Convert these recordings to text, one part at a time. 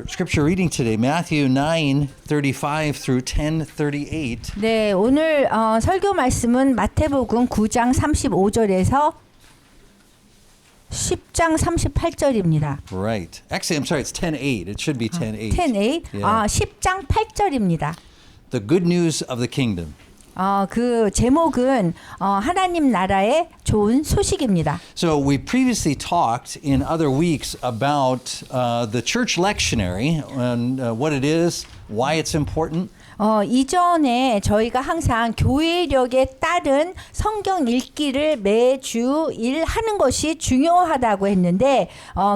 our scripture reading today, Matthew 9:35 through 10:38. 네, 오늘 설교 말씀은 마태복음 9장 35절에서 10장 38절입니다. Right. Actually, I'm sorry, it's 10:8. It should be 10:8. 10a. Yeah. 10장 8절입니다. The good news of the kingdom. 그 제목은 하나님 나라의 좋은 소식입니다. So we previously talked in other weeks about the church lectionary and what it is, why it's important. 이전에 저희가 항상 교회력에 따른 성경 읽기를 매주 하는 것이 중요하다고 했는데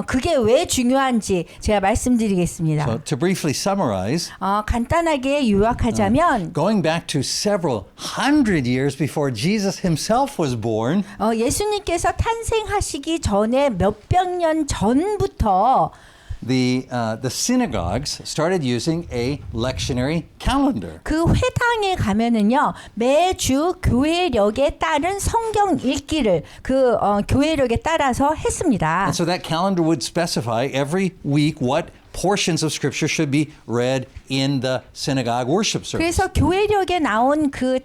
그게 왜 중요한지 제가 말씀드리겠습니다. So to briefly summarize, 간단하게 요약하자면 going back to several hundred years before Jesus himself was born, 예수님께서 탄생하시기 전에 몇백 년 전부터 the synagogues started using a lectionary calendar. 그 회당에 가면은요 매주 교회력에 따른 성경 읽기를 그 교회력에 따라서 했습니다. And so that calendar would specify every week what portions of scripture should be read in the synagogue worship service. 그래서 교회력에 나온 그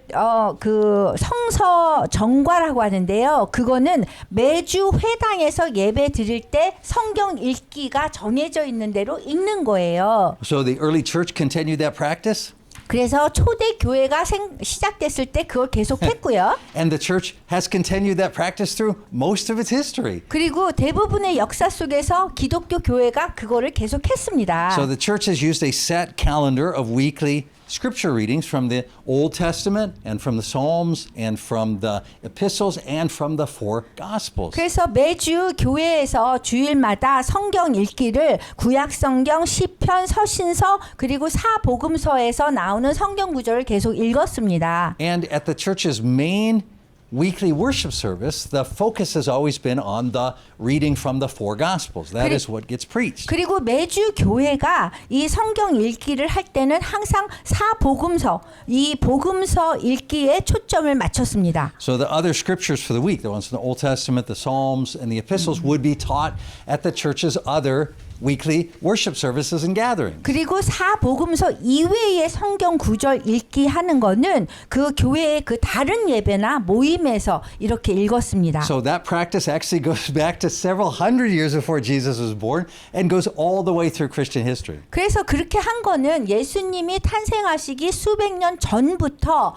성서 정과라고 하는데요. 그거는 매주 회당에서 예배 드릴 때 성경 읽기가 정해져 있는 대로 읽는 거예요. So the early church continued that practice. 그래서 초대 교회가 시작됐을 때 그걸 계속했고요. And the church has continued that practice through most of its history. 그리고 대부분의 역사 속에서 기독교 교회가 그거를 계속했습니다. So the church has used a set calendar of weekly scripture readings from the Old Testament and from the Psalms and from the epistles and from the four gospels. 그래서 매주 교회에서 주일마다 성경 읽기를 구약 성경, 시편, 서신서 그리고 사복음서에서 나오는 성경 구절을 계속 읽었습니다. And at the church's main weekly worship service, the focus has always been on the reading from the four gospels. That is what gets preached. 그리고 매주 교회가 이 성경 읽기를 할 때는 항상 사복음서, 이 복음서 읽기에 초점을 맞췄습니다. So the other scriptures for the week, the ones from the Old Testament, the Psalms, and the epistles would be taught at the church's other weekly worship services and gatherings. 그리고 사복음서 이외의 성경 구절 읽기 하는 거는 그 교회의 그 다른 예배나 모임에서 이렇게 읽었습니다. So that practice actually goes back to several hundred years before Jesus was born and goes all the way through Christian history. 그래서 그렇게 한 거는 예수님이 탄생하시기 수백 년 전부터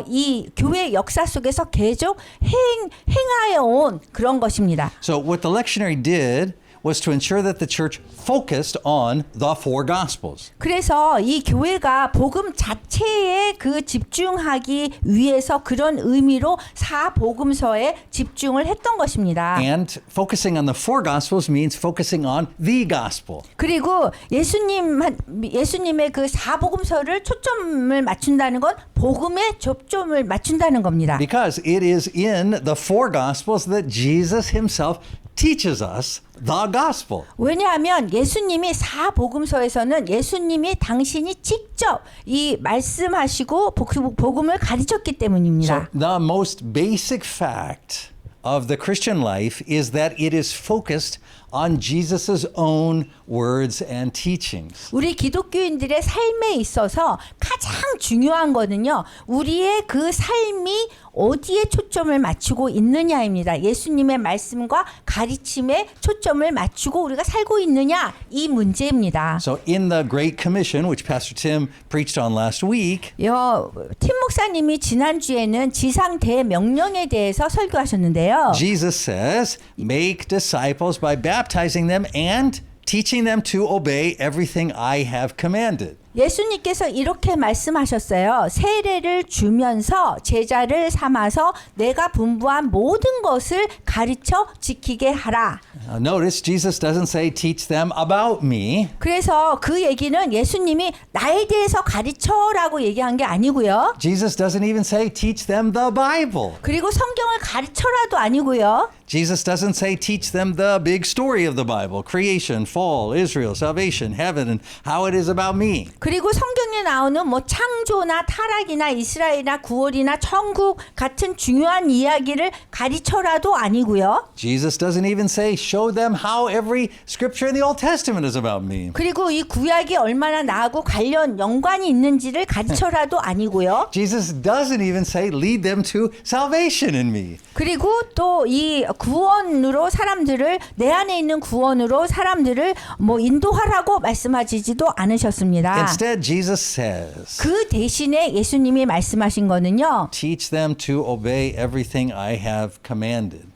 이 교회 역사 속에서 계속 행하여 온 그런 것입니다. So what the lectionary did was to ensure that the church focused on the four gospels. 그래서 이 교회가 복음 자체에 그 집중하기 위해서 그런 의미로 사복음서에 집중을 했던 것입니다. And focusing on the four gospels means focusing on the gospel. 그리고 예수님의 그 사복음서를 초점을 맞춘다는 건 복음에 초점을 맞춘다는 겁니다. Because it is in the four gospels that Jesus himself teaches us the gospel. 왜냐하면 예수님이 사복음서에서는 예수님이 당신이 직접 이 말씀하시고 복음을 가르쳤기 때문입니다. So the most basic fact of the Christian life is that it is focused on Jesus's own words and teachings. 우리 기독교인들의 삶에 있어서 가장 중요한 거는요. 우리의 그 삶이 어디에 초점을 맞추고 있느냐입니다. 예수님의 말씀과 가르침에 초점을 맞추고 우리가 살고 있느냐 이 문제입니다. So in the Great Commission, which Pastor Tim preached on last week, 팀 목사님이 지난주에는 지상 대명령에 대해서 설교하셨는데요. Jesus says, make disciples by baptizing them and teaching them to obey everything I have commanded. 예수님께서 이렇게 말씀하셨어요. 세례를 주면서 제자를 삼아서 내가 분부한 모든 것을 가르쳐 지키게 하라. Notice Jesus doesn't say teach them about me. 그래서 그 얘기는 예수님이 나에 대해서 가르쳐라고 얘기한 게 아니고요. Jesus doesn't even say teach them the Bible. 그리고 성경을 가르쳐라도 아니고요. Jesus doesn't say teach them the big story of the Bible, creation, fall, Israel, salvation, heaven, and how it is about me. 그리고 성경에 성경에 나오는 뭐 창조나 타락이나 이스라엘이나 구원이나 천국 같은 중요한 이야기를 가르쳐라도 아니고요. Jesus doesn't even say, show them how every scripture in the Old Testament is about me. 그리고 이 구약이 얼마나 나하고 관련 연관이 있는지를 가르쳐라도 아니고요. Jesus doesn't even say, lead them to salvation in me. 그리고 또 이 구원으로 사람들을 내 안에 있는 구원으로 사람들을 뭐 인도하라고 말씀하시지도 않으셨습니다. Instead, Jesus says, 그 대신에 예수님이 말씀하신 거는요. teach them to obey everything I have commanded.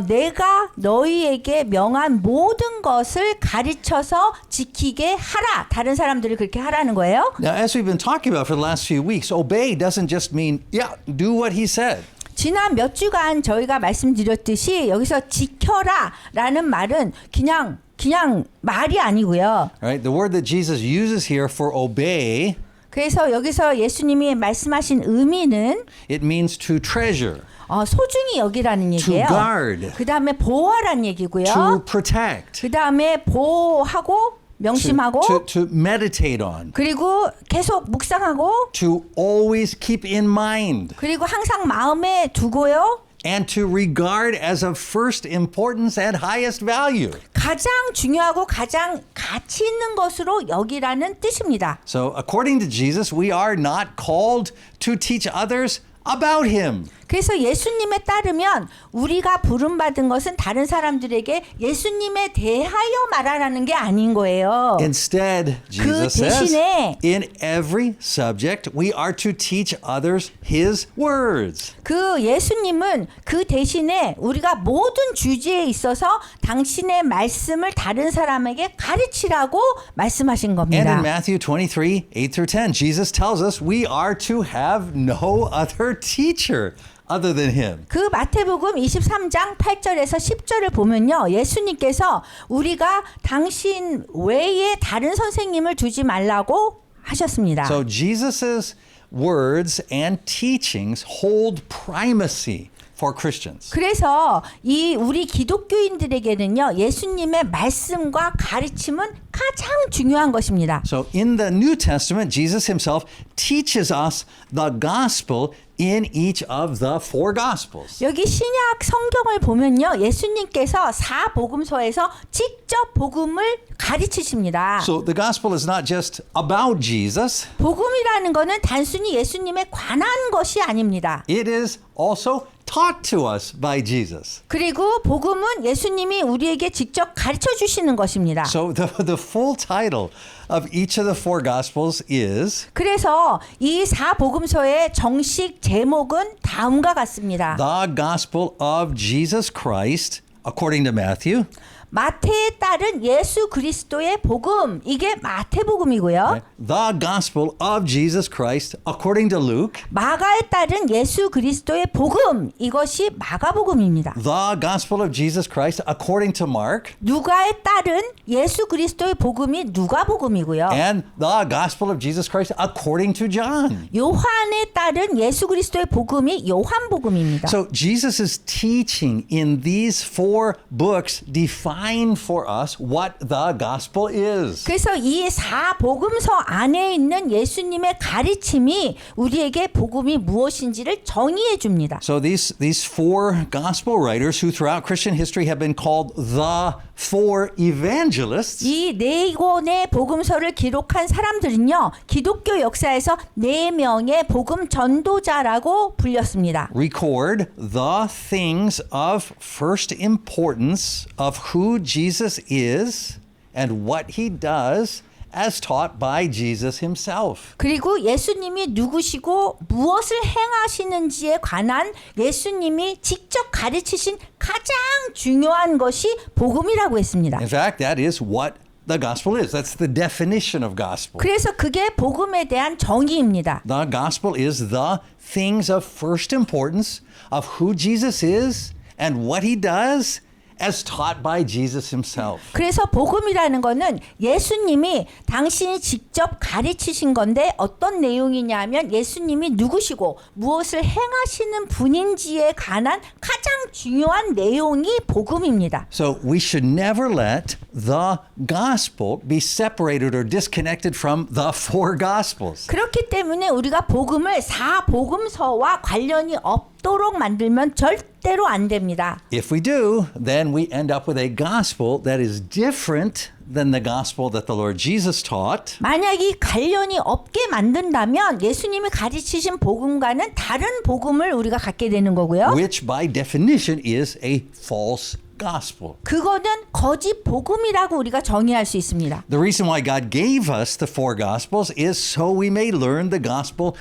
내가 너희에게 명한 모든 것을 가르쳐서 지키게 하라. 다른 사람들을 그렇게 하라는 거예요. Now, as we've been talking about for the last few weeks, obey doesn't just mean, yeah, do what he said. 지난 몇 주간 저희가 말씀드렸듯이 여기서 지켜라라는 말은 그냥 말이 아니고요. Right? The word that Jesus uses here for obey, 그래서 여기서 예수님이 말씀하신 의미는 it means to treasure, 소중히 여기라는 to 얘기예요. guard, 그 다음에 보호하라는 얘기고요. to protect, 그 다음에 보호하고 명심하고 to meditate on, 그리고 계속 묵상하고 to always keep in mind, 그리고 항상 마음에 두고요. and to regard as of first importance and highest value. 가장 중요하고 가장 가치 있는 것으로 여기라는 뜻입니다. So, according to Jesus, we are not called to teach others about him. 그래서 예수님에 따르면 우리가 부름받은 것은 다른 사람들에게 예수님에 대하여 말하라는 게 아닌 거예요. Instead, Jesus says, 대신에 in every subject, we are to teach others his words. 그 예수님은 그 대신에 우리가 모든 주제에 있어서 당신의 말씀을 다른 사람에게 가르치라고 말씀하신 And in 겁니다. Matthew 23, 8 through 10, Jesus tells us we are to have no other teacher other than him. 그 마태복음 23장 8절에서 10절을 보면요. 예수님께서 우리가 당신 외에 다른 선생님을 두지 말라고 하셨습니다. So Jesus's words and teachings hold primacy for Christians. 그래서 이 우리 기독교인들에게는요. 예수님의 말씀과 가르침은 가장 중요한 것입니다. So in the New Testament, Jesus himself teaches us the gospel in each of the four gospels. 여기 신약 성경을 보면요. 예수님께서 사복음서에서 직접 복음을 가르치십니다. So the gospel is not just about Jesus, 복음이라는 거는 단순히 예수님에 관한 것이 아닙니다. it is also taught to us by Jesus. 그리고 복음은 예수님이 우리에게 직접 가르쳐 주시는 것입니다. So the full title of each of the four gospels is 그래서 이 사복음서의 정식 제목은 다음과 같습니다. The Gospel of Jesus Christ according to Matthew. 마태에 따른 예수 그리스도의 복음, 이게 마태복음이고요. The Gospel of Jesus Christ according to Luke. 마가에 따른 예수 그리스도의 복음, 이것이 마가복음입니다. The Gospel of Jesus Christ according to Mark. 누가에 따른 예수 그리스도의 복음이 누가복음이고요. And the Gospel of Jesus Christ according to John. 요한에 따른 예수 그리스도의 복음이 요한복음입니다. So Jesus' teaching in these four books define for us what the gospel is. 그래서 이 사복음서 안에 있는 예수님의 가르침이 우리에게 복음이 무엇인지를 정의해 줍니다. So these four gospel writers who throughout Christian history have been called the four evangelists. 이 네 권의 복음서를 기록한 사람들은요. 기독교 역사에서 네 명의 복음 전도자라고 불렸습니다. Record the things of first importance of who Jesus is and what he does as taught by Jesus himself. 그리고 예수님이 누구시고 무엇을 행하시는지에 관한 예수님이 직접 가르치신 가장 중요한 것이 복음이라고 했습니다. In fact, that is what the gospel is. That's the definition of gospel. 그래서 그게 복음에 대한 정의입니다. The gospel is the things of first importance of who Jesus is and what he does as taught by Jesus himself. 그래서 복음이라는 거는 예수님이 당신이 직접 가르치신 건데 어떤 내용이냐면 예수님이 누구시고 무엇을 행하시는 분인지에 관한 가장 중요한 내용이 복음입니다. So we should never let the gospel be separated or disconnected from the four gospels. 그렇기 때문에 우리가 복음을 사복음서와 관련이 없도록 만들면 절대로 안 됩니다. If we do, then we end up with a gospel that is different than the gospel that the Lord Jesus taught. 만약 이 관련이 없게 만든다면 예수님이 가르치신 복음과는 다른 복음을 우리가 갖게 되는 거고요. Which by definition is a false gospel. 그거는 거짓 복음이라고 우리가 정의할 수 있습니다. The reason why God gave us the four gospels is so we may learn the gospel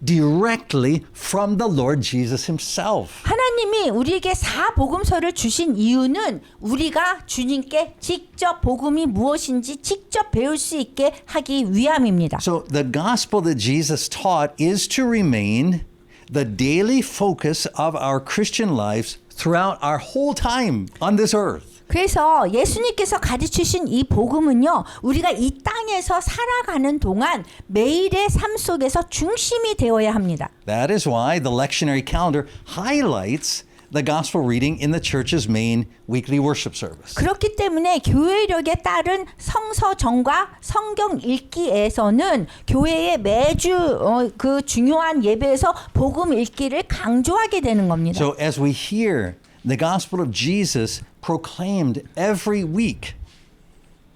directly from the Lord Jesus himself. 하나님이 우리에게 사복음서를 주신 이유는 우리가 주님께 직접 복음이 무엇인지 직접 배울 수 있게 하기 위함입니다. So the gospel that Jesus taught is to remain the daily focus of our Christian lives throughout our whole time on this earth. 그래서 예수님께서 가르치신 이 복음은요, 우리가 이 땅에서 살아가는 동안 매일의 삶 속에서 중심이 되어야 합니다. That is why the lectionary calendar highlights the gospel reading in the church's main weekly worship service. 그렇기 때문에 교회력에 따른 성서정과 성경 읽기에서는 교회의 매주 그 중요한 예배에서 복음 읽기를 강조하게 되는 겁니다. So as we hear the gospel of Jesus proclaimed every week,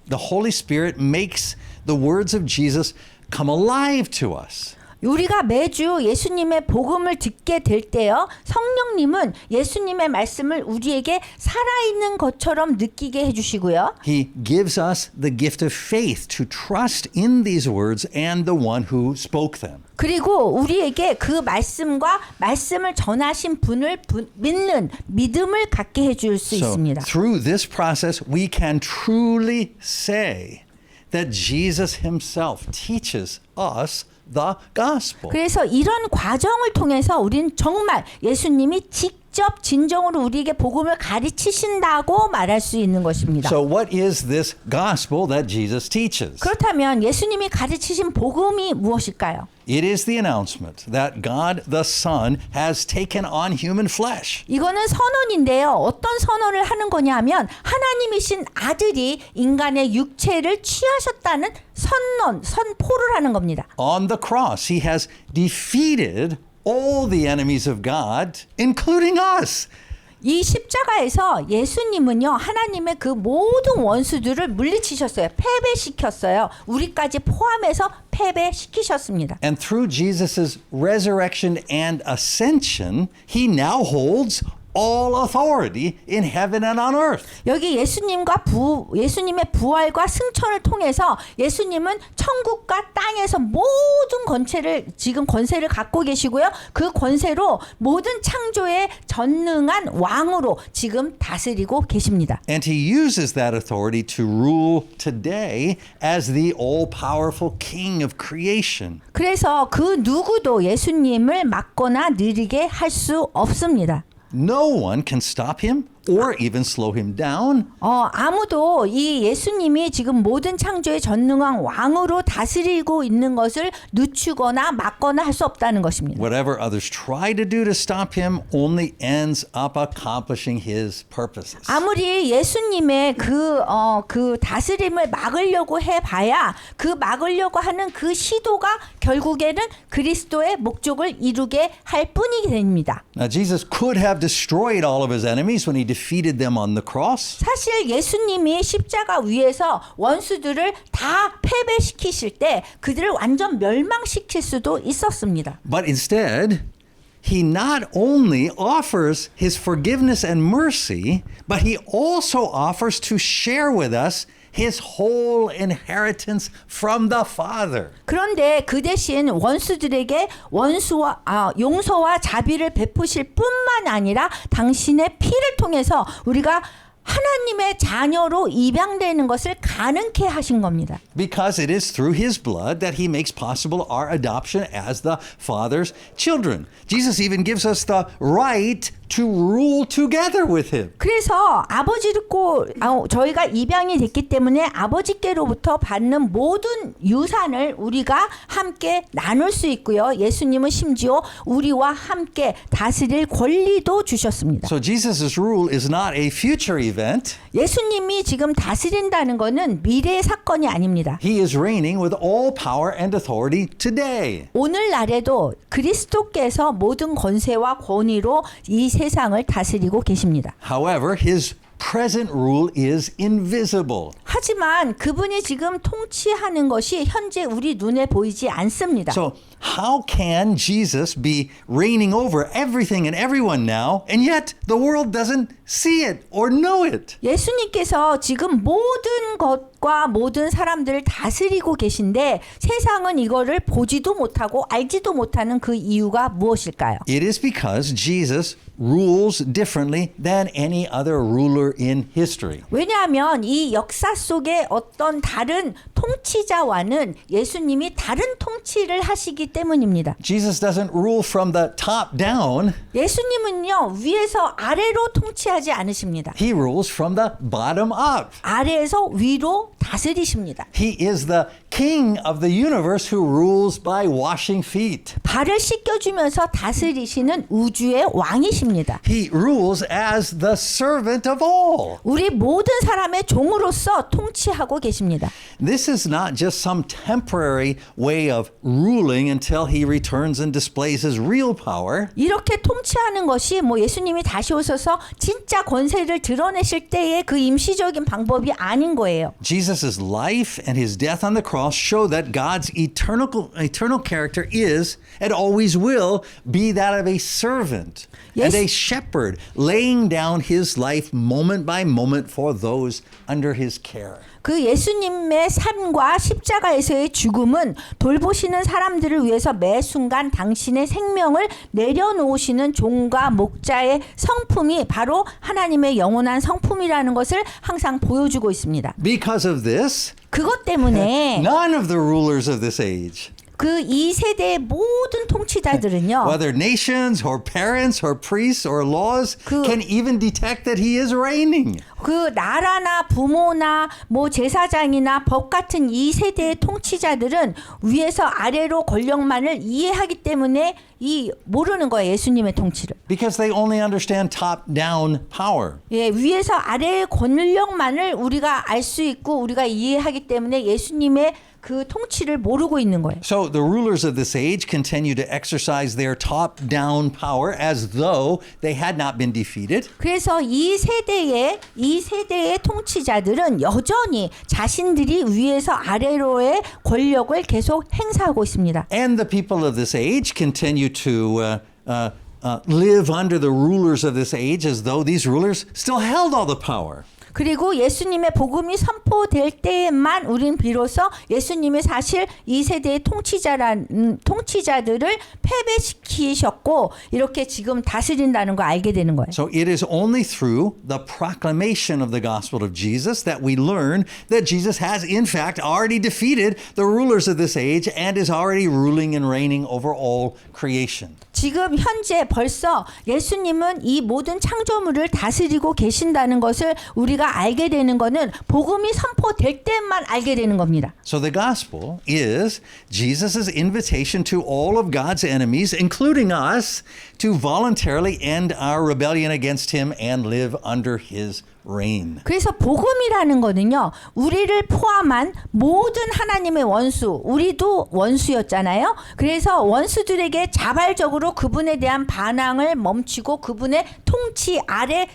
the Holy Spirit makes the words of Jesus come alive to us. 우리가 매주 예수님의 복음을 듣게 될 때요, 성령님은 예수님의 말씀을 우리에게 살아있는 것처럼 느끼게 해주시고요. He gives us the gift of faith to trust in these words and the one who spoke them. 그리고 우리에게 그 말씀과 말씀을 전하신 분을 믿는 믿음을 갖게 해줄 수 So 있습니다. through this process, we can truly say that Jesus himself teaches us the gospel. 그래서 이런 과정을 통해서 우리는 정말 예수님이 직접 진정으로 우리에게 복음을 가르치신다고 말할 수 있는 것입니다. So what is this gospel that Jesus teaches? 그렇다면 예수님이 가르치신 복음이 무엇일까요? It is the announcement that God the Son has taken on human flesh. 이거는 선언인데요. 어떤 선언을 하는 거냐 하면 하나님이신 아들이 인간의 육체를 취하셨다는 선포를 하는 겁니다. On the cross, he has defeated all the enemies of God, including us. 이 십자가에서 예수님은요, 하나님의 그 모든 원수들을 물리치셨어요. 패배시켰어요. 우리까지 포함해서 패배시키셨습니다. And through Jesus' resurrection and ascension, he now holds all authority in heaven and on earth. 여기 예수님의 부활과 승천을 통해서 예수님은 천국과 땅에서 모든 권세를 갖고 계시고요. 그 권세로 모든 창조에 전능한 왕으로 지금 다스리고 계십니다. And he uses that authority to rule today as the all-powerful king of creation. 그래서 그 누구도 예수님을 막거나 느리게 할 수 없습니다. No one can stop him or even slow him down. 아무도 이 예수님이 지금 모든 창조의 전능한 왕으로 다스리고 있는 것을 늦추거나 막거나 할 수 없다는 것입니다. Whatever others try to do to stop him only ends up accomplishing his purposes. 아무리 예수님의 그 다스림을 막으려고 해봐야 그 막으려고 하는 그 시도가 결국에는 그리스도의 목적을 이루게 할 뿐이게 됩니다. Now Jesus could have destroyed all of his enemies when he defeated them on the cross. 사실 예수님이 십자가 위에서 원수들을 다 패배시키실 때 그들을 완전 멸망시킬 수도 있었습니다. But instead, he not only offers his forgiveness and mercy, but he also offers to share with us his whole inheritance from the Father. 그런데 그 대신 원수들에게 용서와 자비를 베푸실 뿐만 아니라 당신의 피를 통해서 우리가 하나님의 자녀로 입양되는 것을 가능케 하신 겁니다. Because it is through his blood that he makes possible our adoption as the Father's children. Jesus even gives us the right to rule together with him. 그래서 아버지고 저희가 입양이 됐기 때문에 아버지께로부터 받는 모든 유산을 우리가 함께 나눌 수 있고요. 예수님은 심지어 우리와 함께 다스릴 권리도 주셨습니다. So Jesus' rule is not a future event. 예수님이 지금 다스린다는 것은 미래의 사건이 아닙니다. He is reigning with all power and authority today. 오늘날에도 그리스도께서 모든 권세와 권위로 이 세상을 다스리고 계십니다. However, his present rule is invisible. 하지만 그분이 지금 통치하는 것이 현재 우리 눈에 보이지 않습니다. So how can Jesus be reigning over everything and everyone now, and yet the world doesn't see it or know it? 예수님께서 지금 모든 것과 모든 사람들을 다스리고 계신데 세상은 이거를 보지도 못하고 알지도 못하는 그 이유가 무엇일까요? It is because Jesus rules differently than any other ruler in history. 왜냐하면 이 역사 속에 어떤 다른 통치자와는 예수님이 다른 통치를 하시기 때문입니다. Jesus doesn't rule from the top down. 예수님은요 위에서 아래로 통치하지 않으십니다. He rules from the bottom up. 아래에서 위로 다스리십니다. He is the king of the universe who rules by washing feet. 발을 씻겨주면서 다스리시는 우주의 왕이십니다. He rules as the servant of all. 우리 모든 사람의 종으로서 통치하고 계십니다. This is not just some temporary way of ruling until he returns and displays his real power. 이렇게 통치하는 것이 뭐 예수님이 다시 오셔서 진짜 권세를 드러내실 때의 그 임시적인 방법이 아닌 거예요. Jesus' life and his death on the cross show that God's eternal character is and always will be that of a servant and a shepherd, laying down his life moment by moment for those under his care. 그 예수님의 삶과 십자가에서의 죽음은 돌보시는 사람들을 위해서 매 순간 당신의 생명을 내려놓으시는 종과 목자의 성품이 바로 하나님의 영원한 성품이라는 것을 항상 보여주고 있습니다. Because of this, 그것 때문에 none of the rulers of this age, 그 이 세대의 모든 통치자들은요. whether nations or parents or priests or laws, can even detect that he is reigning. 그 나라나 부모나 뭐 제사장이나 법 같은 이 세대의 통치자들은 위에서 아래로 권력만을 이해하기 때문에 이 모르는 거예요. 예수님의 통치를. Because they only understand top-down power. 예, 위에서 아래의 권력만을 우리가 알 수 있고 우리가 이해하기 때문에 예수님의 그 통치를 모르고 있는 거예요. So the rulers of this age continue to exercise their top-down power as though they had not been defeated. 그래서 이 세대의 통치자들은 여전히 자신들이 위에서 아래로의 권력을 계속 행사하고 있습니다. And the people of this age continue to live under the rulers of this age as though these rulers still held all the power. 그리고 예수님의 복음이 선포될 때에만 우린 비로소 예수님이 사실 이 세대의 통치자들을 패배시키셨고 이렇게 지금 다스린다는 걸 알게 되는 거예요. So it is only through the proclamation of the gospel of Jesus that we learn that Jesus has in fact already defeated the rulers of this age and is already ruling and reigning over all creation. 지금 현재 벌써 예수님은 이 모든 창조물을 다스리고 계신다는 것을 우리가 알게 되는 것은 복음이 선포될 때만 알게 되는 겁니다. So the gospel is Jesus' invitation to all of God's enemies, including us, to voluntarily end our rebellion against him and live under his reign. 그래서 복음이라는 거는요. 우리를 포함한 모든 하나님의 원수, 우리도 원수였잖아요. 그래서 원수들에게 자발적으로 그분에 대한 반항을 멈추고 그분의 통치 아래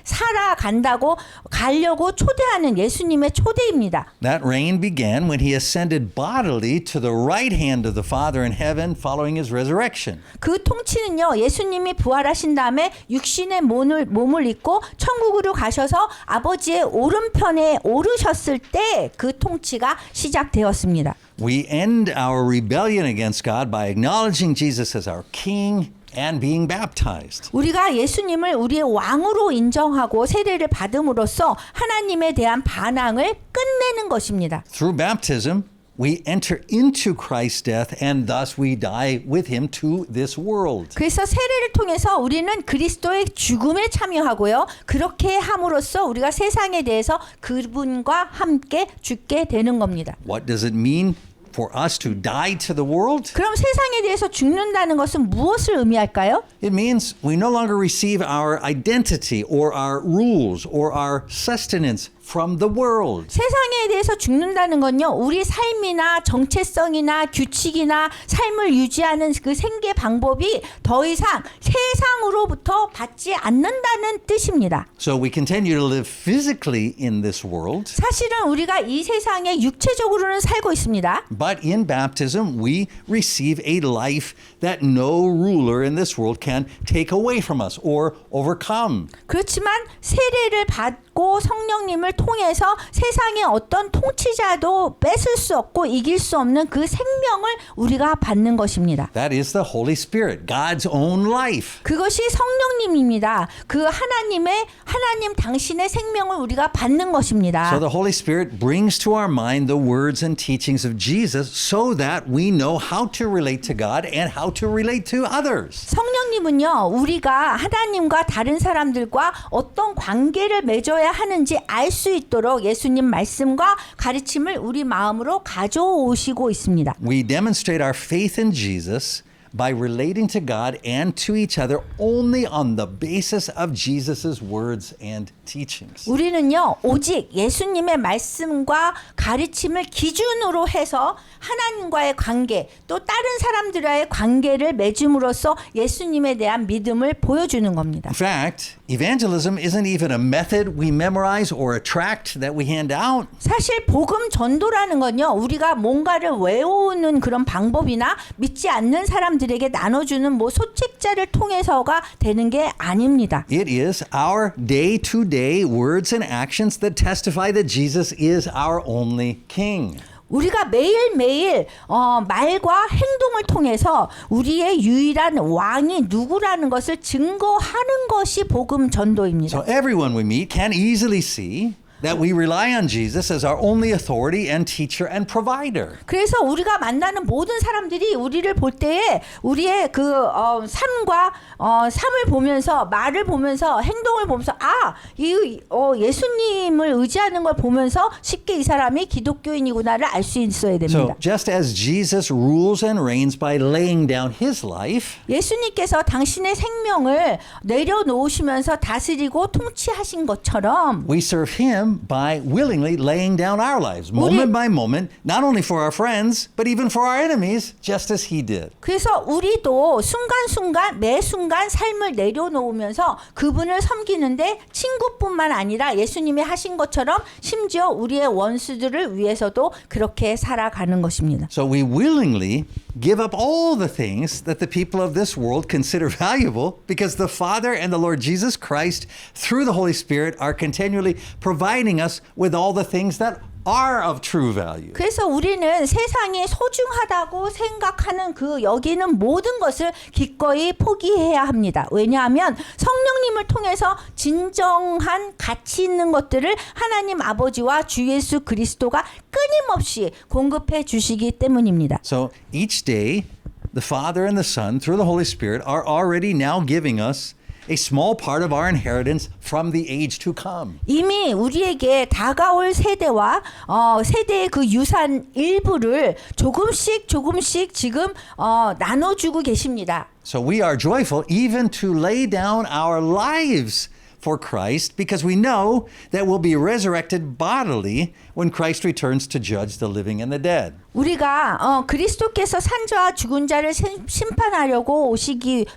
가려고 초대하는 예수님의 초대입니다. That reign began when he ascended bodily to the right hand of the Father in heaven following his resurrection. 그 통치는요. 예수님이 부활하신 다음에 육신의 몸을 입고 천국으로 가셔서 아버지의 오른편에 오르셨을 때 그 통치가 시작되었습니다. We end our rebellion against God by acknowledging Jesus as our king and being baptized. 우리가 예수님을 우리의 왕으로 인정하고 세례를 받음으로써 하나님에 대한 반항을 끝내는 것입니다. Through baptism, we enter into Christ's death and thus we die with him to this world. 그래서 세례를 통해서 우리는 그리스도의 죽음에 참여하고요. 그렇게 함으로써 우리가 세상에 대해서 그분과 함께 죽게 되는 겁니다. What does it mean for us to die to the world? 그럼 세상에 대해서 죽는다는 것은 무엇을 의미할까요? It means we no longer receive our identity or our rules or our sustenance from the world. 세상에 대해서 죽는다는 건요. 우리 삶이나 정체성이나 규칙이나 삶을 유지하는 그 생계 방법이 더 이상 세상으로부터 받지 않는다는 뜻입니다. So we continue to live physically in this world, 사실은 우리가 이 세상에 육체적으로는 살고 있습니다. but in baptism we receive a life that no ruler in this world can take away from us or overcome. 그렇지만 세례를 받고 성령님을 통해서 세상의 어떤 통치자도 뺏을 수 없고 이길 수 없는 그 생명을 우리가 받는 것입니다. That is the Holy Spirit, God's own life. 그것이 성령님입니다. 그 하나님 당신의 생명을 우리가 받는 것입니다. So the Holy Spirit brings to our mind the words and teachings of Jesus so that we know how to relate to God and how to relate to others. 성령님은요, 우리가 하나님과 다른 사람들과 어떤 관계를 맺어야 하는지 알 수 있도록 예수님 말씀과 가르침을 우리 마음으로 가져오시고 있습니다. We demonstrate our faith in Jesus by relating to God and to each other only on the basis of Jesus' words and teachings. 우리는요, 오직 예수님의 말씀과 가르침을 기준으로 해서 하나님과의 관계, 또 다른 사람들과의 관계를 맺음으로써 예수님에 대한 믿음을 보여주는 겁니다. In fact, evangelism isn't even a method we memorize or a tract that we hand out. 사실 복음 전도라는 건요, 우리가 뭔가를 외우는 그런 방법이나 믿지 않는 사람들에게 나눠주는 뭐 소책자를 통해서가 되는 게 아닙니다. It is our day-to-day words and actions that testify that Jesus is our only King. 우리가 매일매일 말과 행동을 통해서 우리의 유일한 왕이 누구라는 것을 증거하는 것이 복음 전도입니다. So everyone we meet can easily see that we rely on Jesus as our only authority and teacher and provider. 그래서 우리가 만나는 모든 사람들이 우리를 볼 때에 우리의 그 삶과 삶을 보면서 말을 보면서 행동을 보면서 예수님을 의지하는 걸 보면서 쉽게 이 사람이 기독교인이구나를 알 수 있어야 됩니다. So just as Jesus rules and reigns by laying down his life, 예수님께서 당신의 생명을 내려놓으시면서 다스리고 통치하신 것처럼 we serve him by willingly laying down our lives, moment by moment, not only for our friends, but even for our enemies, just as he did. 그래서 우리도 순간순간 매 순간 삶을 내려놓으면서 그분을 섬기는데 친구뿐만 아니라 예수님이 하신 것처럼 심지어 우리의 원수들을 위해서도 그렇게 살아가는 것입니다. So we willingly give up all the things that the people of this world consider valuable because the Father and the Lord Jesus Christ, through the Holy Spirit, are continually providing us with all the things that are of true value. 그래서 우리는 세상이 소중하다고 생각하는 그 여기는 모든 것을 기꺼이 포기해야 합니다. 왜냐하면 성령님을 통해서 진정한 가치 있는 것들을 하나님 아버지와 주 예수 그리스도가 끊임없이 공급해 주시기 때문입니다. So each day, the Father and the Son, through the Holy Spirit, are already now giving us a small part of our inheritance from the age to come. 이미 우리에게 다가올 세대와 세대의 그 유산 일부를 조금씩 지금 나눠주고 계십니다. So we are joyful even to lay down our lives for Christ because we know that we'll be resurrected bodily when Christ returns to judge the living and the dead. 우리가 그리스도께서 산자와 죽은 자를 심판하려고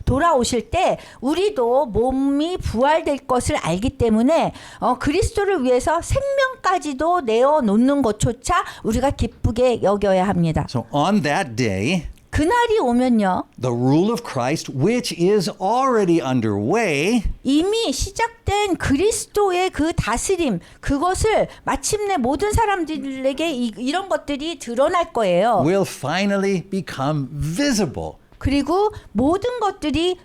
돌아오실 때 우리도 몸이 부활될 것을 알기 때문에 그리스도를 위해서 생명까지도 내어놓는 것조차 우리가 기쁘게 여겨야 합니다. So on that day, 그날이 오면요. the rule of Christ, which is already underway, 이미 시작된 그리스도의 그 다스림, 그것을 마침내 모든 사람들에게 이런 것들이 드러날 거예요. will finally become visible. 그리고 모든 것들이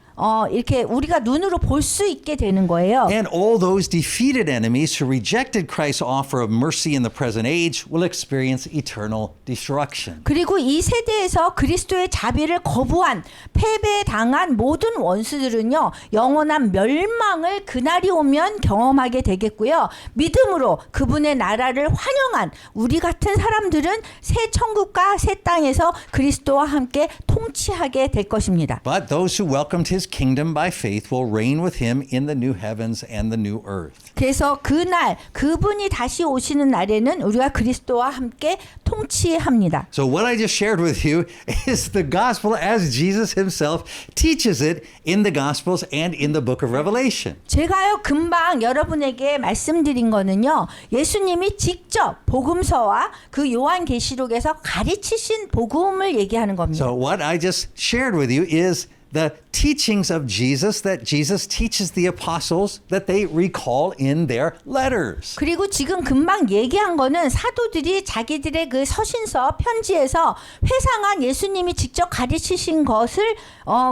이렇게 우리가 눈으로 볼 수 있게 되는 거예요. And all those defeated enemies who rejected Christ's offer of mercy in the present age will experience eternal destruction. 그리고 이 세대에서 그리스도의 자비를 거부한 패배당한 모든 원수들은요 영원한 멸망을 그날이 오면 경험하게 되겠고요. 믿음으로 그분의 나라를 환영한 우리 같은 사람들은 새 천국과 새 땅에서 그리스도와 함께 통치하게 될 것입니다. But those who welcomed his kingdom by faith will reign with him in the new heavens and the new earth. 그래서 그날 그분이 다시 오시는 날에는 우리가 그리스도와 함께 통치합니다. So what I just shared with you is the gospel as Jesus himself teaches it in the gospels and in the book of Revelation. 제가요 금방 여러분에게 말씀드린 거는요 예수님이 직접 복음서와 그 요한계시록에서 가르치신 복음을 얘기하는 겁니다. So what I just shared with you is the teachings of Jesus that Jesus teaches the apostles that they recall in their letters. 그리고 지금 금방 얘기한 거는 사도들이 자기들의 그 서신서 편지에서 회상한 예수님이 직접 가르치신 것을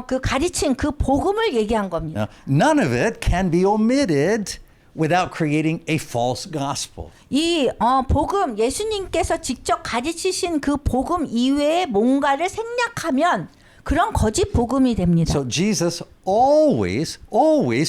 그 가르친 그 복음을 얘기한 겁니다. Now, none of it can be omitted without creating a false gospel. 이 복음 예수님께서 직접 가르치신 그 복음 이외에 뭔가를 생략하면 그런 거짓 복음이 됩니다. So Jesus always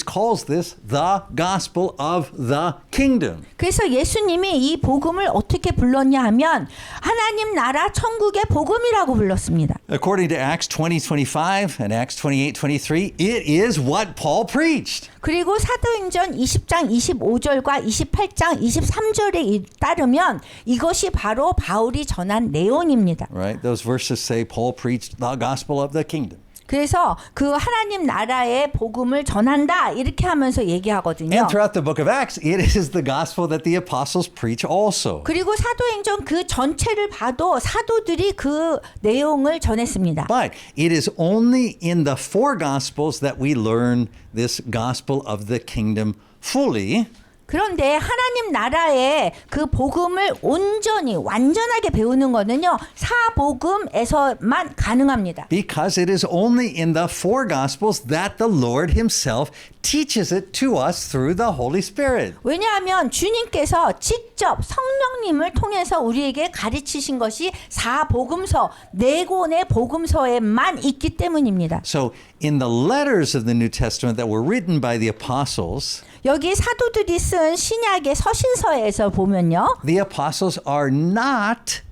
calls this the gospel of the kingdom. 그래서 예수님이 이 복음을 어떻게 불렀냐 하면 하나님 나라 천국의 복음이라고 불렀습니다. According to Acts 20:25 and Acts 28:23, it is what Paul preached. 그리고 사도행전 20장 25절과 28장 23절에 따르면 이것이 바로 바울이 전한 내용입니다. Right? Those verses say Paul preached the gospel of the kingdom. 그래서 그 하나님 나라의 복음을 전한다 이렇게 하면서 얘기하거든요. And throughout the book of Acts, it is the gospel that the apostles preach also. 그리고 사도행전 그 전체를 봐도 사도들이 그 내용을 전했습니다. But it is only in the four gospels that we learn this gospel of the kingdom fully. 그런데 하나님 나라의 그 복음을 온전히 완전하게 배우는 거는요 사복음에서만 가능합니다. Because it is only in the four gospels that the Lord himself teaches it to us through the Holy Spirit. 왜냐하면 주님께서 직접 성령님을 통해서 우리에게 가르치신 것이 사복음서 네 권의 복음서에만 있기 때문입니다. So in the letters of the New Testament that were written by the apostles, 여기 사도들이 쓴 신약의 서신서에서 보면요. the apostles are not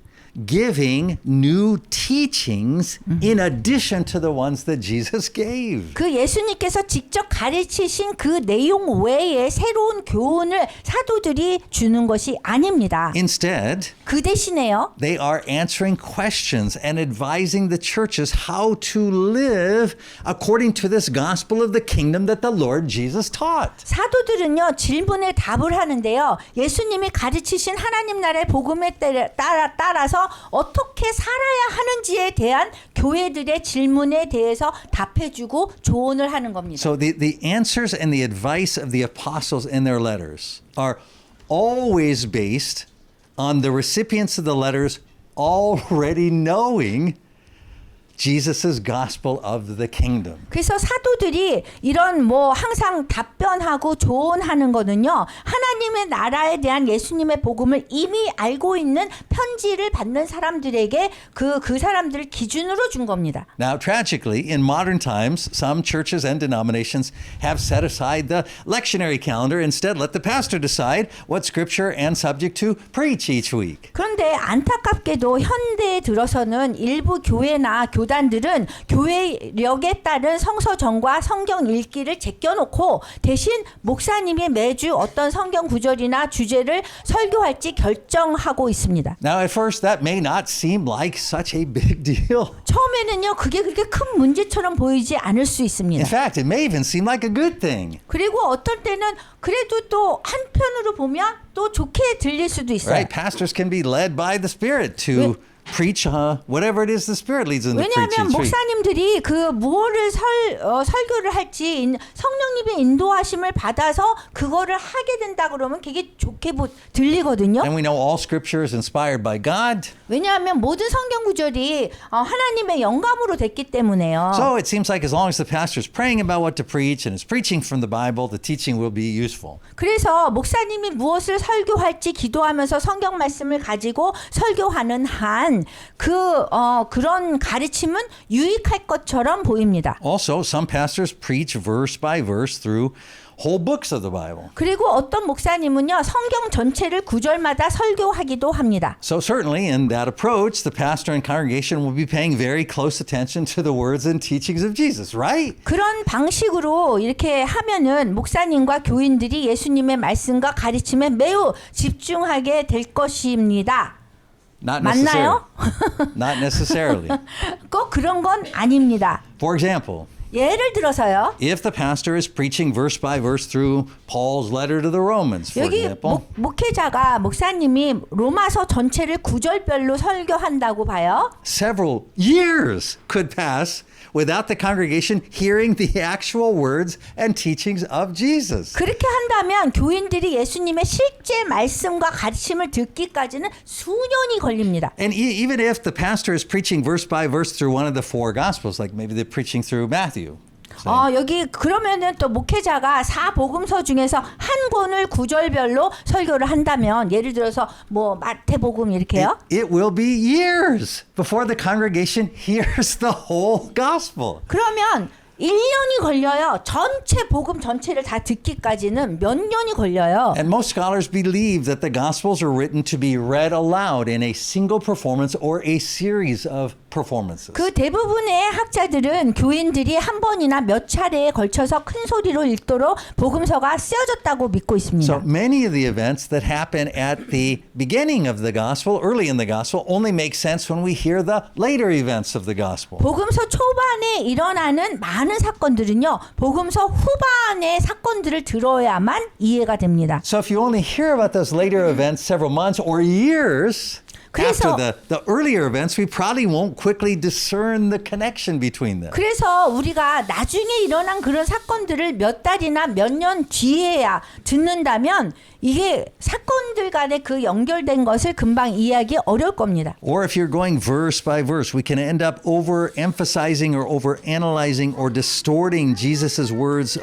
giving new teachings in addition to the ones that Jesus gave. 그 예수님께서 직접 가르치신 그 내용 외에 새로운 교훈을 사도들이 주는 것이 아닙니다. Instead, 그 대신에요. they are answering questions and advising the churches how to live according to this gospel of the kingdom that the Lord Jesus taught. 사도들은요 질문에 답을 하는데요. 예수님이 가르치신 하나님 나라의 복음에 따라서 어떻게 살아야 하는지에 대한 교회들의 질문에 대해서 답해주고 조언을 하는 겁니다. So the answers and the advice of the apostles in their letters are always based on the recipients of the letters already knowing Jesus' gospel of the kingdom. 그래서 사도들이 이런 항상 답변하고 조언하는 거는요. 하나님의 나라에 대한 예수님의 복음을 이미 알고 있는 편지를 받는 사람들에게 그 사람들을 기준으로 준 겁니다. Now, tragically, in modern times, some churches and denominations have set aside the lectionary calendar. Instead, let the pastor decide what scripture and subject to preach each week. 그런데 안타깝게도 현대에 들어서는 일부 교회나 교단들은 교회력에 따른 성서정과 성경 읽기를 제껴놓고 대신 목사님이 매주 어떤 성경 구절이나 주제를 설교할지 결정하고 있습니다. Now, at first, that may not seem like such a big deal. 처음에는요, 그게 그렇게 큰 문제처럼 보이지 않을 수 In 있습니다. fact, it may even seem like a good thing. 그리고 어떨 때는 그래도 또 한편으로 보면 또 좋게 들릴 수도 있어요. Right? Pastors can be led by the Spirit to preach whatever it is the Spirit leads them to preach 왜냐하면 each week. 목사님들이 그 무엇을 설교를 할지 성령님의 인도하심을 받아서 그거를 하게 된다 그러면 그게 좋게 들리거든요. And we know all Scripture is inspired by God. 왜냐하면 모든 성경 구절이 하나님의 영감으로 됐기 때문에요. So it seems like as long as the pastor is praying about what to preach and is preaching from the Bible, the teaching will be useful. 그래서 목사님이 무엇을 설교할지 기도하면서 성경 말씀을 가지고 설교하는 한 그런 가르침은 유익할 것처럼 보입니다. Also, some pastors preach verse by verse through whole books of the Bible. 그리고 어떤 목사님은요 성경 전체를 구절마다 설교하기도 합니다. So certainly in that approach, the pastor and congregation will be paying very close attention to the words and teachings of Jesus, right? 그런 방식으로 이렇게 하면은 목사님과 교인들이 예수님의 말씀과 가르침에 매우 집중하게 될 것입니다. Not 맞나요? Not necessarily. 꼭 그런 건 아닙니다. For example, 예를 들어서요. if the pastor is preaching verse by verse through Paul's letter to the Romans, for 여기 example, 목사님이 로마서 전체를 구절별로 설교한다고 봐요. several years could pass without the congregation hearing the actual words and teachings of Jesus. 그렇게 한다면 교인들이 예수님의 실제 말씀과 가르침을 듣기까지는 수년이 걸립니다. And even if the pastor is preaching verse by verse through one of the four gospels, like maybe they're preaching through Matthew. 여기 그러면은 또 목회자가 사복음서 중에서 한 권을 구절별로 설교를 한다면 예를 들어서 뭐 마태복음 이렇게요. It will be years before the congregation hears the whole gospel. 그러면 1년이 걸려요. 전체 복음 전체를 다 듣기까지는 몇 년이 걸려요. And most scholars believe that the gospels are written to be read aloud in a single performance or a series of performances. 그 대부분의 학자들은 교인들이 한 번이나 몇 차례에 걸쳐서 큰 소리로 읽도록 복음서가 쓰여졌다고 믿고 있습니다. So many of the events that happen at the beginning of the gospel, early in the gospel, only make sense when we hear the later events of the gospel. 복음서 초반에 일어나는 많은 사건들은요, 복음서 후반의 사건들을 들어야만 이해가 됩니다. So if you only hear about those later events several months or years after the earlier events, we probably won't quickly discern the connection between them. 그래서 우리가 나중에 일어난 그런 사건들을 몇 달이나 몇 년 뒤에야 듣는다면 이게 사건들 간에 그 연결된 것을 금방 이해하기 어려울 겁니다. Or if you're going verse by verse, we can end up overemphasizing or overanalyzing or distorting Jesus's words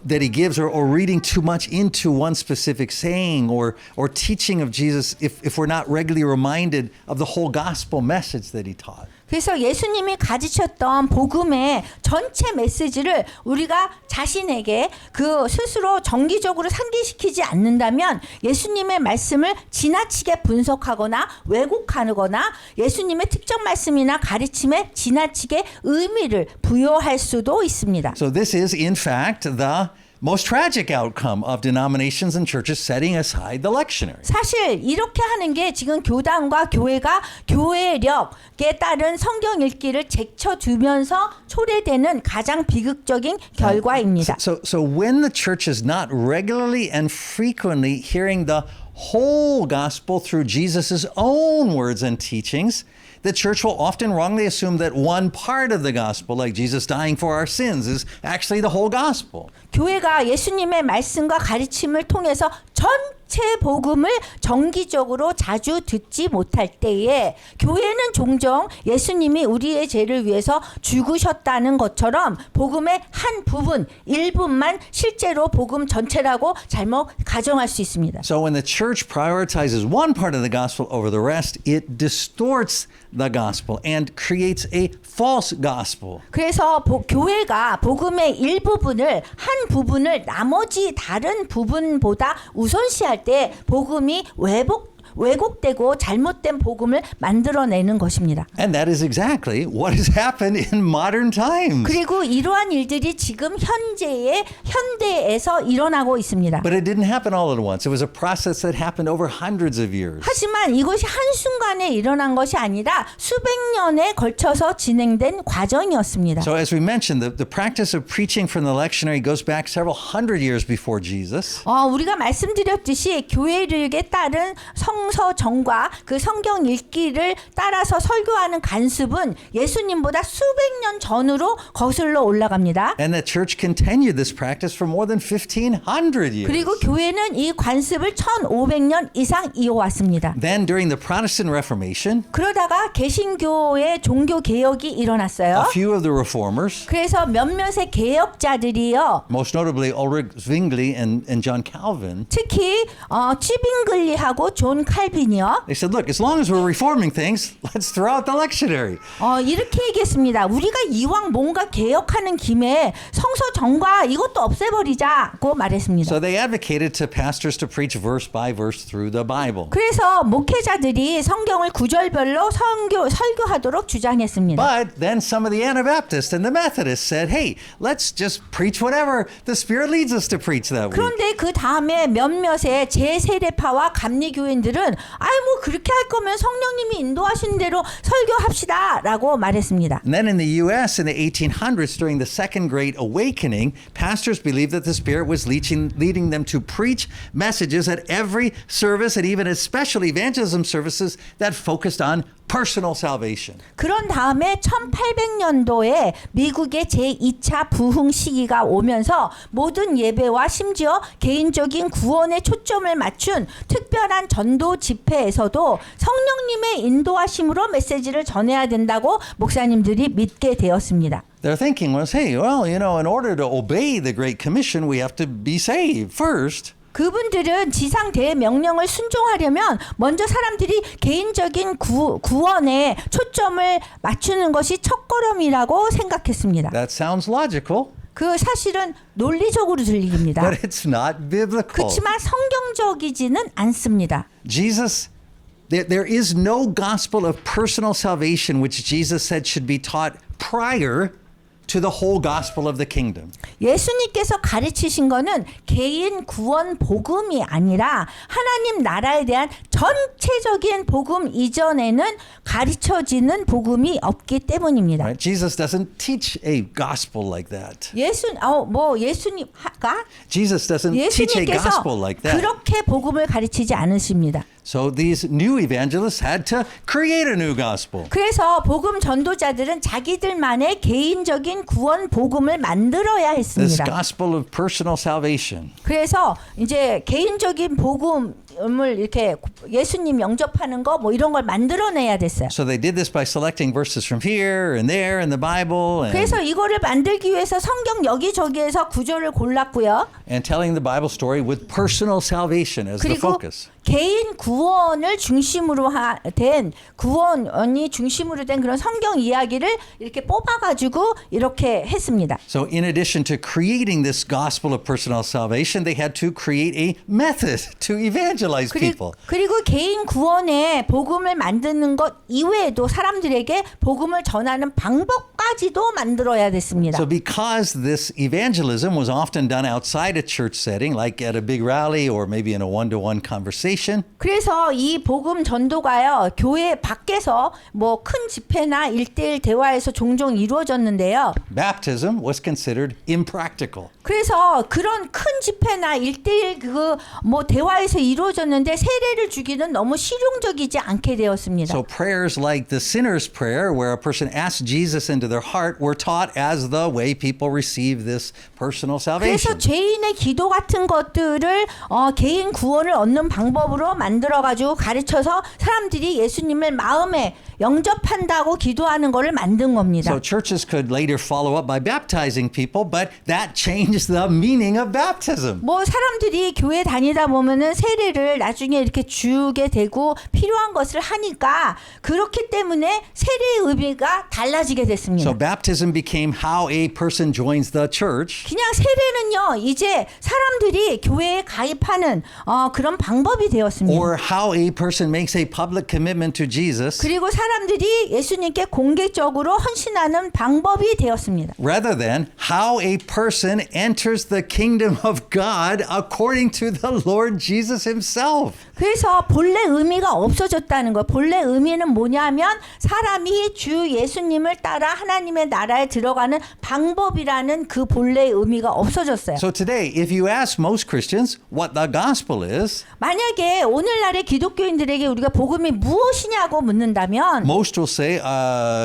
that he gives or reading too much into one specific saying or teaching of Jesus if we're not regularly reminded of the whole gospel message that he taught. 그래서 예수님이 가르쳤던 복음의 전체 메시지를 우리가 자신에게 그 스스로 정기적으로 상기시키지 않는다면 예수님의 말씀을 지나치게 분석하거나 왜곡하거나 예수님의 특정 말씀이나 가르침에 지나치게 의미를 부여할 수도 있습니다. So this is in fact the most tragic outcome of denominations and churches setting aside the lectionary. 사실 이렇게 하는 게 지금 교단과 교회가 교회력에 따른 성경 읽기를 제쳐두면서 초래되는 가장 비극적인 결과입니다. So when the church is not regularly and frequently hearing the whole gospel through Jesus' own words and teachings, the church will often wrongly assume that one part of the gospel, like Jesus dying for our sins, is actually the whole gospel. 교회가 예수님의 말씀과 가르침을 통해서 전체 복음을 정기적으로 자주 듣지 못할 때에 교회는 종종 예수님이 우리의 죄를 위해서 죽으셨다는 것처럼 복음의 한 부분, 일부만 실제로 복음 전체라고 잘못 가정할 수 있습니다. So when the church prioritizes one part of the gospel over the rest, it distorts the gospel and creates a false gospel. 그래서 교회가 복음의 일부분을 한 부분을 나머지 다른 부분보다 우선시할 때 복음이 왜곡되고 잘못된 복음을 만들어내는 것입니다. And that is exactly what has happened in modern times. 그리고 이러한 일들이 지금 현대에서 일어나고 있습니다. But it didn't happen all at once. It was a process that happened over hundreds of years. 하지만 이것이 한순간에 일어난 것이 아니라 수백 년에 걸쳐서 진행된 과정이었습니다. So as we mentioned, the practice of preaching from the lectionary goes back several hundred years before Jesus. 우리가 말씀드렸듯이 교회력에 따른 성 성서정과 그 성경 읽기를 따라서 설교하는 관습은 예수님보다 수백 년 전으로 거슬러 올라갑니다. And the church continued this practice for more than 1500 years. 그리고 교회는 이 관습을 1500년 이상 이어왔습니다. Then during the Protestant Reformation, 그러다가 개신교의 종교 개혁이 일어났어요. a few of the reformers, 그래서 몇몇의 개혁자들이요. most notably Ulrich Zwingli and John Calvin, 특히 찌빙글리하고 존 칼빈이요. they said, look, as long as we're reforming things, let's throw out the lectionary. 이렇게 얘기했습니다. 우리가 이왕 뭔가 개혁하는 김에 성서 정과 이것도 없애버리자고 말했습니다. So they advocated to pastors to preach verse by verse through the Bible. 그래서 목회자들이 성경을 구절별로 설교하도록 주장했습니다. But then some of the Anabaptists and the Methodists said, hey, let's just preach whatever the Spirit leads us to preach that week. 그런데 그 다음에 몇몇의 제세례파와 감리교인들은 뭐 그렇게 할 거면 성령님이 인도하신 대로 설교합시다라고 말했습니다. And then in the U.S. in the 1800s, during the Second Great Awakening, pastors believed that the Spirit was leading them to preach messages at every service and even at special evangelism services that focused on personal salvation. 그런 다음에 1800년도에 미국의 제2차 부흥 시기가 오면서 모든 예배와 심지어 개인적인 구원에 초점을 맞춘 특별한 전도 집회에서도 성령님의 인도하심으로 메시지를 전해야 된다고 목사님들이 믿게 되었습니다. Their thinking was, hey, well, in order to obey the Great Commission, we have to be saved first. 그분들은 지상 대명령을 순종하려면 먼저 사람들이 개인적인 구원에 초점을 맞추는 것이 첫걸음이라고 생각했습니다. That sounds logical, 그 사실은 논리적으로 들립니다. but it's not biblical. 그렇지만 성경적이지는 않습니다. Jesus, there is no gospel of personal salvation which Jesus said should be taught prior to the whole gospel of the kingdom. 예수님께서 가르치신 거는 개인 구원 복음이 아니라 하나님 나라에 대한 전체적인 복음 이전에는 가르쳐지는 복음이 없기 때문입니다. Right? Jesus doesn't teach a gospel like that. 예수님가 Jesus doesn't teach a 예수님께서 gospel like that. 그렇게 복음을 가르치지 않으십니다. So these new evangelists had to create a new gospel. 그래서 복음 전도자들은 자기들만의 개인적인 구원 복음을 만들어야 This 했습니다. gospel of personal salvation. 그래서 이제 개인적인 복음을 이렇게 예수님 영접하는 거 이런 걸 만들어내야 됐어요. So they did this by selecting verses from here and there in the Bible 그래서 이거를 만들기 위해서 성경 여기저기에서 구절을 골랐고요. and telling the Bible story with personal salvation as the 그리고 focus. 개인 구원을 중심으로 구원이 중심으로 된 그런 성경 이야기를 이렇게 뽑아가지고 이렇게 했습니다. So in addition to creating this gospel of personal salvation, they had to create a method to evangelize people. 그리고 개인 구원의 복음을 만드는 것 이외에도 사람들에게 복음을 전하는 방법까지도 만들어야 됐습니다. So because this evangelism was often done outside a church setting, like at a big rally or maybe in a one-to-one conversation, 그래서 이 복음 전도가요 교회 밖에서 큰 집회나 1대1 대화에서 종종 이루어졌는데요. baptism was considered impractical. 그래서 그런 큰 집회나 1대1 대화에서 이루어졌는데 세례를 주기는 너무 실용적이지 않게 되었습니다. So prayers like the sinner's prayer, where a person asks Jesus into their heart, were taught as the way people receive this personal salvation. 그래서 죄인의 기도 같은 것들을 개인 구원을 얻는 방법으로 만들어가지고 가르쳐서 사람들이 예수님을 마음에 영접한다고 기도하는 것을 만든 겁니다. So churches could later follow up by baptizing people, but that changed the meaning of baptism. 사람들이 교회 다니다 보면은 세례를 나중에 이렇게 주게 되고 필요한 것을 하니까 그렇기 때문에 세례의 의미가 달라지게 됐습니다. So baptism became how a person joins the church. 그냥 세례는요 이제 사람들이 교회에 가입하는 그런 방법이 되었습니다. Or how a person makes a public commitment to Jesus. 그리고 사람들이 사람들이 예수님께 공개적으로 헌신하는 방법이 되었습니다. rather than how a person enters the kingdom of God according to the Lord Jesus himself. 그래서 본래 의미가 없어졌다는 거예요. 본래 의미는 뭐냐면 사람이 주 예수님을 따라 하나님의 나라에 들어가는 방법이라는 그 본래의 의미가 없어졌어요. So today, if you ask most Christians what the gospel is, 만약에 오늘날의 기독교인들에게 우리가 복음이 무엇이냐고 묻는다면 most will say,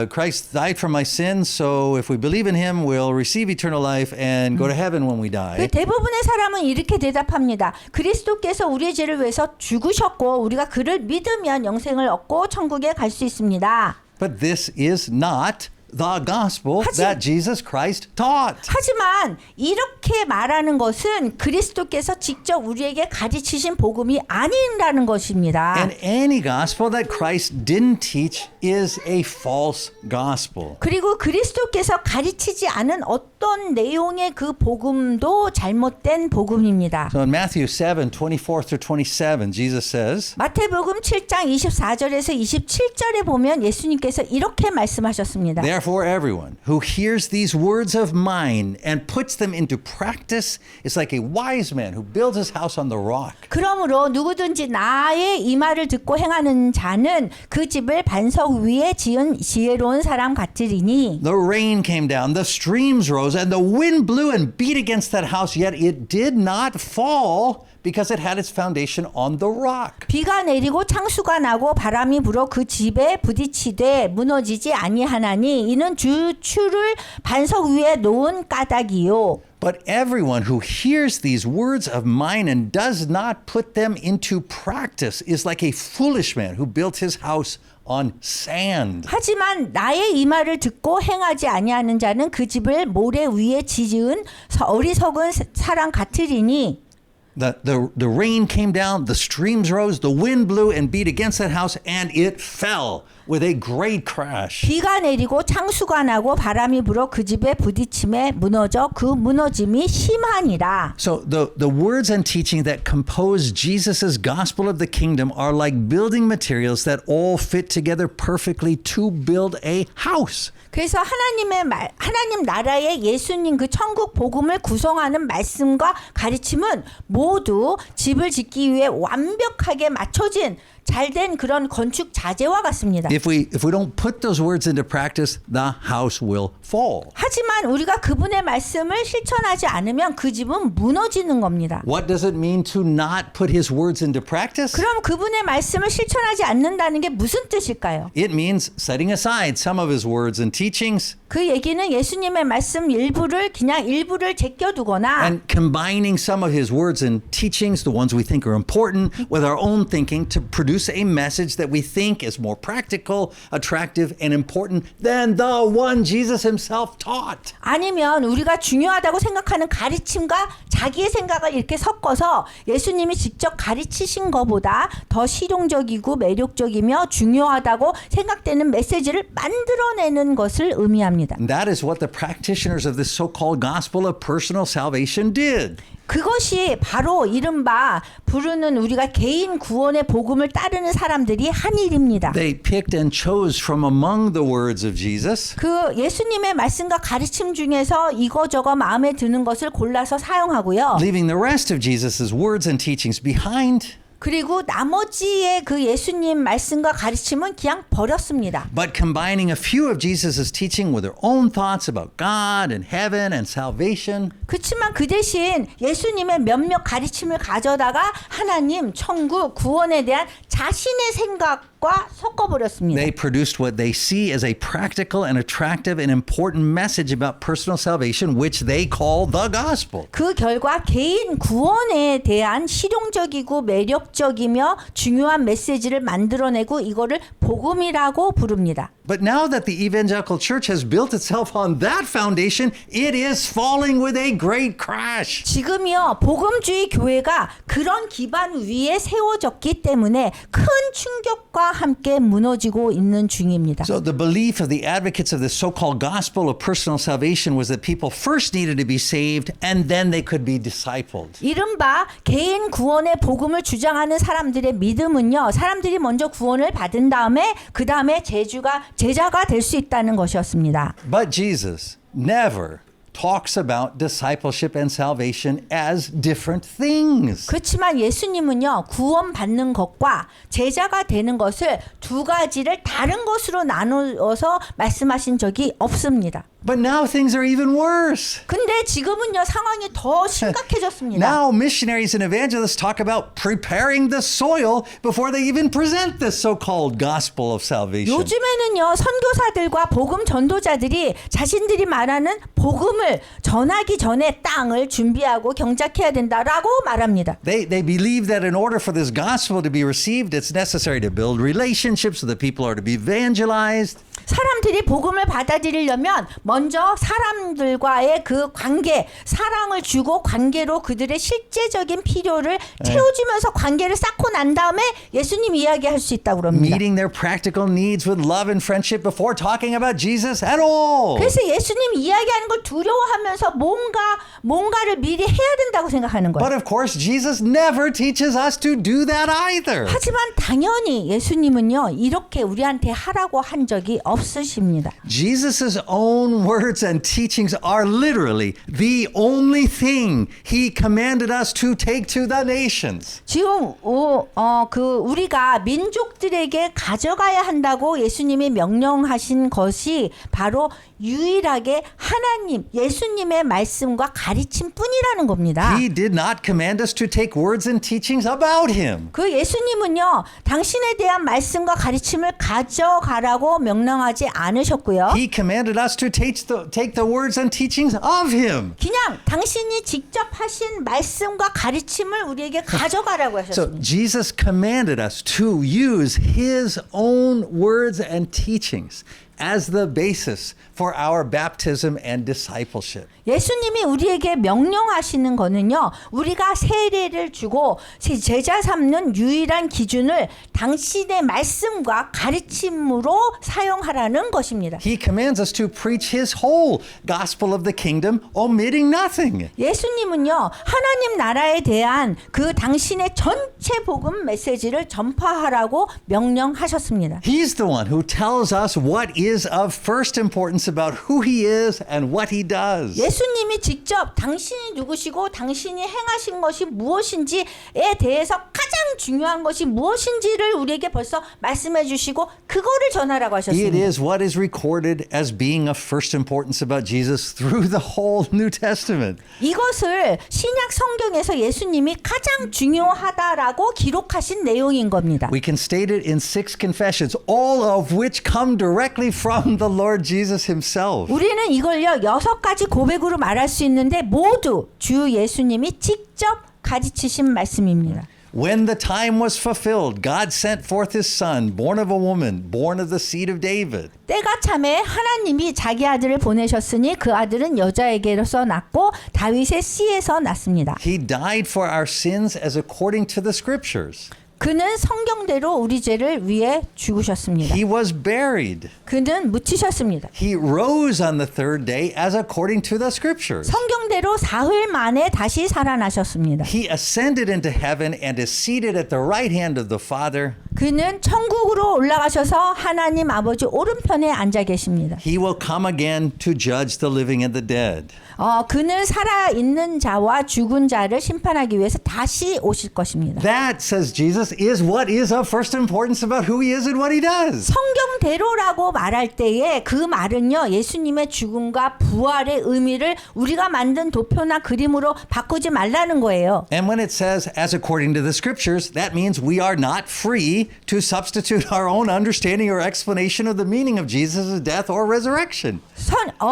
Christ died for my sins, so if we believe in him, we'll receive eternal life and go to heaven when we die. 그 대부분의 사람은 이렇게 대답합니다. 그리스도께서 우리의 죄를 위해서 죽으셨고 우리가 그를 믿으면 영생을 얻고 천국에 갈 수 있습니다. But this is not the gospel that Jesus Christ taught. 하지만 이렇게 말하는 것은 그리스도께서 직접 우리에게 가르치신 복음이 아니라는 것입니다. And any gospel that Christ didn't teach is a false gospel. 그리고 그리스도께서 가르치지 않은 어떤 내용의 그 복음도 잘못된 복음입니다. So in Matthew 7, 24 through 27, Jesus says, 마태복음 7장 24절에서 27절에 보면 예수님께서 이렇게 말씀하셨습니다. Therefore, everyone who hears these words of mine and puts them into practice is like a wise man who builds his house on the rock. 그러므로 누구든지 나의 이 말을 듣고 행하는 자는 그 집을 반석 위에 지은 지혜로운 사람 같으리니 The rain came down, the streams rose, and the wind blew and beat against that house, yet it did not fall because it had its foundation on the rock. 비가 내리고 창수가 나고 바람이 불어 그 집에 부딪히되 무너지지 아니하나니 이는 주 추를 반석 위에 놓은 까닭이요. But everyone who hears these words of mine and does not put them into practice is like a foolish man who built his house on sand. 하지만 나의 이 말을 듣고 행하지 아니하는 자는 그 집을 모래 위에 지은 어리석은 사람 같으리니 The rain came down, the streams rose, the wind blew and beat against that house, and it fell with a great crash. 비가 내리고 창수가 나고 바람이 불어 그 집에 부딪힘에 무너져 그 무너짐이 심하니라. So the words and teaching that compose Jesus' gospel of the kingdom are like building materials that all fit together perfectly to build a house. 그래서 하나님 나라의 예수님 그 천국 복음을 구성하는 말씀과 가르침은 모두 집을 짓기 위해 완벽하게 맞춰진 잘된 그런 건축 자재와 같습니다. If we don't put those words into practice, the house will fall. 하지만 우리가 그분의 말씀을 실천하지 않으면 그 집은 무너지는 겁니다. What does it mean to not put his words into practice? 그럼 그분의 말씀을 실천하지 않는다는 게 무슨 뜻일까요? It means setting aside some of his words and teachings 그 얘기는 예수님의 말씀 일부를 제껴두거나 and combining some of his words and teachings, the ones we think are important, with our own thinking to produce a message that we think is more practical, attractive, and important than the one Jesus himself taught. 아니면 우리가 중요하다고 생각하는 가르침과 자기의 생각을 이렇게 섞어서 예수님이 직접 가르치신 것보다 더 실용적이고 매력적이며 중요하다고 생각되는 메시지를 만들어내는 것을 의미합니다. And that is what the practitioners of this so-called gospel of personal salvation did. 그것이 바로 이른바 부르는 우리가 개인 구원의 복음을 따르는 사람들이 한 일입니다. They picked and chose from among the words of Jesus. 그 예수님의 말씀과 가르침 중에서 이거저거 마음에 드는 것을 골라서 사용하고요. Leaving the rest of Jesus' words and teachings behind. 그리고 나머지의 그 예수님 말씀과 가르침은 그냥 버렸습니다. But combining a few of Jesus' teaching with their own thoughts about God and heaven and salvation. 그렇지만 그 대신 예수님의 몇몇 가르침을 가져다가 하나님, 천국, 구원에 대한 자신의 생각과 섞어버렸습니다. They produced what they see as a practical and attractive and important message about personal salvation, which they call the gospel. 그 결과 개인 구원에 대한 실용적이고 매력적이며 중요한 메시지를 만들어내고 이거를 복음이라고 부릅니다. But now that the evangelical church has built itself on that foundation, it is falling with a great crash. 지금이요 복음주의 교회가 그런 기반 위에 세워졌기 때문에 큰 충격과 함께 무너지고 있는 중입니다. So the belief of the advocates of the so-called gospel of personal salvation was that people first needed to be saved and then they could be discipled. 이른바 개인 구원의 복음을 주장하는 등장하는 사람들의 믿음은요, 사람들이 먼저 구원을 받은 다음에 그 다음에 제자가 될 수 있다는 것이었습니다. But Jesus never talks about discipleship and salvation as different things. 그렇지만 예수님은요, 구원받는 것과 제자가 되는 것을 두 가지를 다른 것으로 나누어서 말씀하신 적이 없습니다. But now things are even worse. 근데 지금은요, 상황이 더 심각해졌습니다. Now missionaries and evangelists talk about preparing the soil before they even present this so-called gospel of salvation. 요즘에는요, 선교사들과 복음 전도자들이 자신들이 말하는 복음을 전하기 전에 땅을 준비하고 경작해야 된다라고 말합니다. They believe that in order for this gospel to be received, it's necessary to build relationships so that people are to be evangelized. 사람들이 복음을 받아들이려면 먼저 사람들과의 그 관계, 사랑을 주고 관계로 그들의 실제적인 필요를 채워주면서 관계를 쌓고 난 다음에 예수님 이야기할 수 있다고 그럽니다. Meeting their practical needs with love and friendship before talking about Jesus at all. 그래서 예수님 이야기하는 걸 두려워하면서 뭔가를 미리 해야 된다고 생각하는 거예요. But of course, Jesus never teaches us to do that either. 하지만 당연히 예수님은요, 이렇게 우리한테 하라고 한 적이 없으십니다. Jesus' own words and teachings are literally the only thing he commanded us to take to the nations. 지금 우리가 민족들에게 가져가야 한다고 예수님이 명령하신 것이 바로 유일하게 하나님, 예수님의 말씀과 가르침뿐이라는 겁니다. He did not command us to take words and teachings about him. 그 예수님은요, 당신에 대한 말씀과 가르침을 가져가라고 명령하지 않으셨고요. He commanded us to take the words and teachings of him. 그냥 당신이 직접 하신 말씀과 가르침을 우리에게 가져가라고 So 하셨습니다. Jesus commanded us to use his own words and teachings as the basis for our baptism and discipleship. 예수님이 우리에게 명령하시는 거는요, 우리가 세례를 주고 제자 삼는 유일한 기준을 당신의 말씀과 가르침으로 사용하라는 것입니다. He commands us to preach his whole gospel of the kingdom, omitting nothing. 예수님은요, 하나님 나라에 대한 그 당신의 전체 복음 메시지를 전파하라고 명령하셨습니다. He's the one who tells us what is of first importance about who he is and what he does. 예수님이 직접 당신이 누구시고 당신이 행하신 것이 무엇인지에 대해서 가장 중요한 것이 무엇인지를 우리에게 벌써 말씀해 주시고 그거를 전하라고 It 하셨습니다. is what is recorded as being of first importance about Jesus through the whole New Testament. 이것을 신약 성경에서 예수님이 가장 중요하다라고 기록하신 내용인 겁니다. We can state it in 6 confessions, all of which come directly from the Lord Jesus himself. 우리는 이걸요 6가지 고백으로 말할 수 있는데 모두 주 예수님이 직접 가르치신 말씀입니다. When the time was fulfilled, God sent forth his son, born of a woman, born of the seed of David. 때가 참에 하나님이 자기 아들을 보내셨으니 그 아들은 여자에게로서 낳고 다윗의 씨에서 낳습니다. He died for our sins as according to the scriptures. 그는 성경대로 우리 죄를 위해 죽으셨습니다. He was buried. 그는 묻히셨습니다. He rose on the third day as according to the scriptures. 성경대로 사흘 만에 다시 살아나셨습니다. He ascended into heaven and is seated at the right hand of the Father. 그는 천국으로 올라가셔서 하나님 아버지 오른편에 앉아 계십니다. He will come again to judge the living and the dead. 그는 살아있는 자와 죽은 자를 심판하기 위해서 다시 오실 것입니다. That, says Jesus, is what is of first importance about who he is and what he does. 성경대로라고 말할 때에 그 말은요, 예수님의 죽음과 부활의 의미를 우리가 만든 도표나 그림으로 바꾸지 말라는 거예요. And when it says, as according to the scriptures, that means we are not free to substitute our own understanding or explanation of the meaning of Jesus' death or resurrection.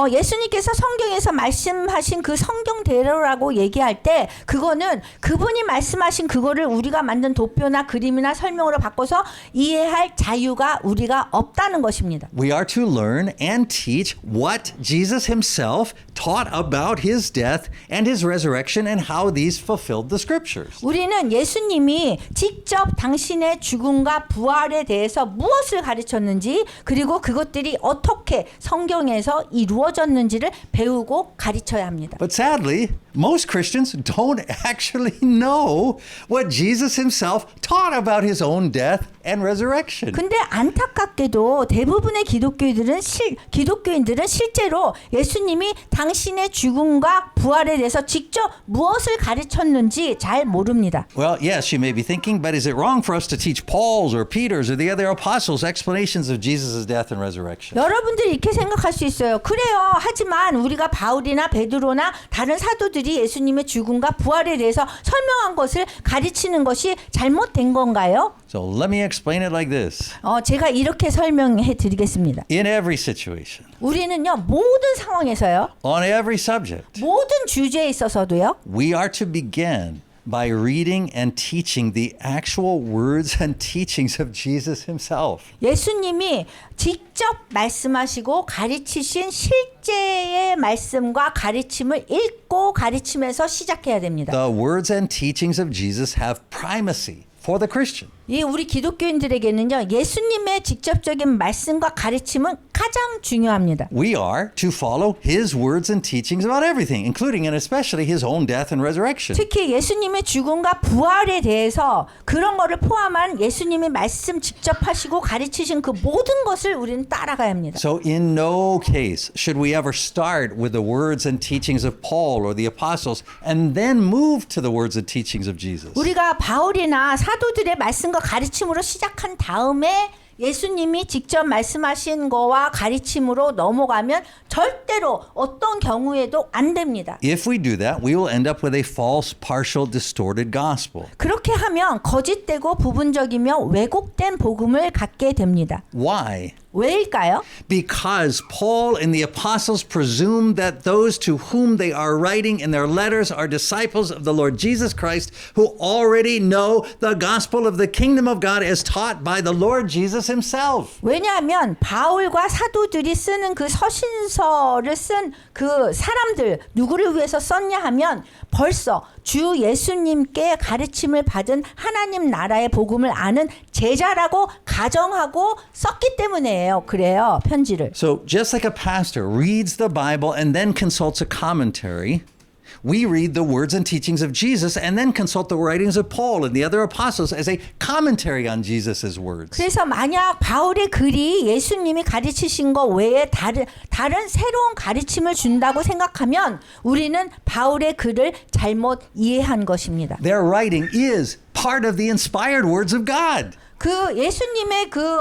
예수님께서 성경에서 말씀하신 그 성경대로라고 얘기할 때 그거는 그분이 말씀하신 그거를 우리가 만든 도표나 그림이나 설명으로 바꿔서 이해할 자유가 우리가 없다는 것입니다. We are to learn and teach what Jesus himself taught about his death and his resurrection and how these fulfilled the scriptures. 우리는 예수님이 직접 당신의 죽음과 부활에 대해서 무엇을 가르쳤는지 그리고 그것들이 어떻게 성경에서 이루어졌는지를 배우고 가르쳐야 합니다. But sadly, most Christians don't actually know what Jesus himself taught about his own death and resurrection. 근데 안타깝게도 대부분의 기독교인들은 실제로 예수님이 당신의 죽음과 부활에 대해서 직접 무엇을 가르쳤는지 잘 모릅니다. Well, yes, you may be thinking, but is it wrong for us to teach Paul's or Peter's or the other apostles' explanations of Jesus' death and resurrection? 여러분들이 이렇게 생각할 수 있어요. 그래요. 하지만 우리가 바울이나 베드로나 다른 사도들이 예수님의 죽음과 부활에 대해서 설명한 것을 가르치는 것이 잘못된 건가요? So let me explain it like this. 제가 이렇게 설명해 드리겠습니다. In every situation, 우리는요, 모든 상황에서요, on every subject, 모든 주제에 있어서도요, we are to begin by reading and teaching the actual words and teachings of Jesus himself. 예수님이 직접 말씀하시고 가르치신 실제의 말씀과 가르침을 읽고 가르치면서 시작해야 됩니다. The words and teachings of Jesus have primacy for the Christian. 이 우리 기독교인들에게는요, 예수님의 직접적인 말씀과 가르침은 가장 중요합니다. We are to follow his words and teachings about everything, including and especially his own death and resurrection. 특히 예수님의 죽음과 부활에 대해서 그런 거를 포함한 예수님이 말씀 직접 하시고 가르치신 그 모든 것을 우리는 따라가야 합니다. So in no case should we ever start with the words and teachings of Paul or the apostles and then move to the words and teachings of Jesus. 우리가 바울이나 사도들의 말씀과 가르침으로 시작한 다음에 예수님이 직접 말씀하신 거와 가르침으로 넘어가면 절대로 어떤 경우에도 안 됩니다. If we do that, we will end up with a false, partial, distorted gospel. 그렇게 하면 거짓되고 부분적이며 왜곡된 복음을 갖게 됩니다. Why? 왜일까요? Because Paul and the apostles presume that those to whom they are writing in their letters are disciples of the Lord Jesus Christ who already know the gospel of the kingdom of God as taught by the Lord Jesus himself. 왜냐하면 바울과 사도들이 쓰는 그 서신서를 쓴 그 사람들 누구를 위해서 썼냐 하면 벌써 주 예수님께 가르침을 받은 하나님 나라의 복음을 아는 제자라고 가정하고 썼기 때문이에요. 그래요. 편지를. So just like a pastor reads the Bible and then consults a commentary, we read the words and teachings of Jesus and then consult the writings of Paul and the other apostles as a commentary on Jesus' words. 그래서 만약 바울의 글이 예수님이 가르치신 것 외에 다른 새로운 가르침을 준다고 생각하면 우리는 바울의 글을 잘못 이해한 것입니다. Their writing is part of the inspired words of God. 그 예수님의 그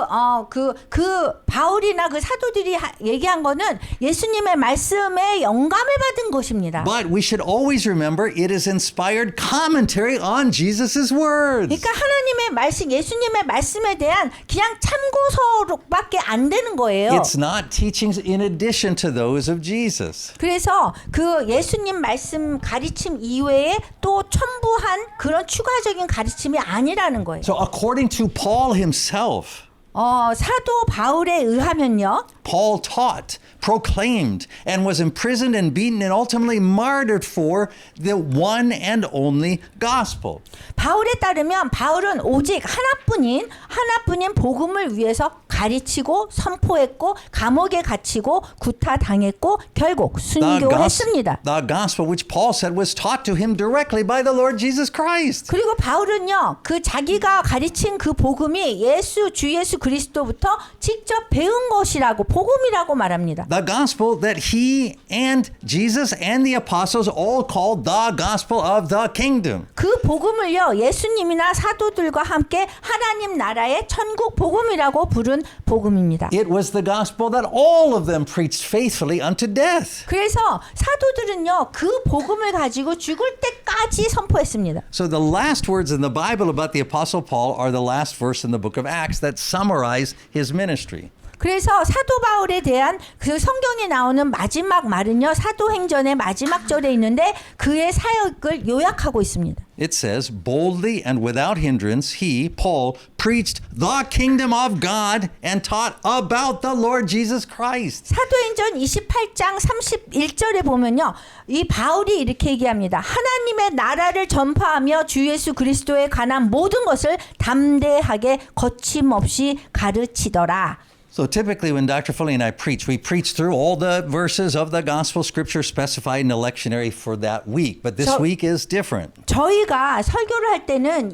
바울이나 그 사도들이 얘기한 거는 예수님의 말씀에 영감을 받은 것입니다. But we should always remember it is inspired commentary on Jesus' words. 그러니까 하나님의 말씀, 예수님의 말씀에 대한 그냥 참고서밖에 안 되는 거예요. It's not teachings in addition to those of Jesus. 그래서 그 예수님 말씀 가르침 이외에 또 첨부한 그런 추가적인 가르침이 아니라는 거예요. So according to Paul himself, 사도 바울에 의하면요. Paul taught, proclaimed, and was imprisoned and beaten and ultimately martyred for the one and only gospel. 바울에 따르면 바울은 오직 하나뿐인 복음을 위해서 가르치고 선포했고 감옥에 갇히고 구타당했고 결국 순교했습니다. The gospel which Paul said was taught to him directly by the Lord Jesus Christ. 그리고 바울은요, 그 자기가 가르친 그 복음이 주 예수 그리스도부터 직접 배운 것이라고 복음이라고 말합니다. The gospel that he and Jesus and the apostles all called the gospel of the kingdom. 그 복음을요, 예수님이나 사도들과 함께 하나님 나라의 천국 복음이라고 부른 복음입니다. It was the gospel that all of them preached faithfully unto death. 그래서 사도들은요, 그 복음을 가지고 죽을 때까지 선포했습니다. So the last words in the Bible about the apostle Paul are the last verse in the book of Acts that summarize his ministry. 그래서 사도 바울에 대한 그 성경에 나오는 마지막 말은요, 사도행전의 마지막 절에 있는데 그의 사역을 요약하고 있습니다. It says, boldly and without hindrance, he, Paul, preached the kingdom of God and taught about the Lord Jesus Christ. 사도행전 28장 31절에 보면요, 이 바울이 이렇게 얘기합니다. 하나님의 나라를 전파하며 주 예수 그리스도에 관한 모든 것을 담대하게 거침없이 가르치더라. So typically when Dr. Foley and I preach, we preach through all the verses of the gospel scripture specified in the lectionary for that week. But this week is different. 저희가 설교를 할 때는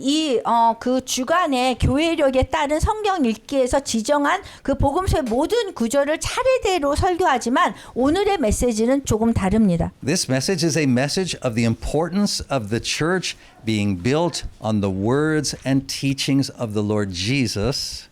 그 주간에 교회력에 따른 성경 읽기에서 지정한 그 복음서의 모든 구절을 차례대로 설교하지만 오늘의 메시지는 조금 다릅니다. This message is a message of the importance of the church being built on the words and teachings of the Lord Jesus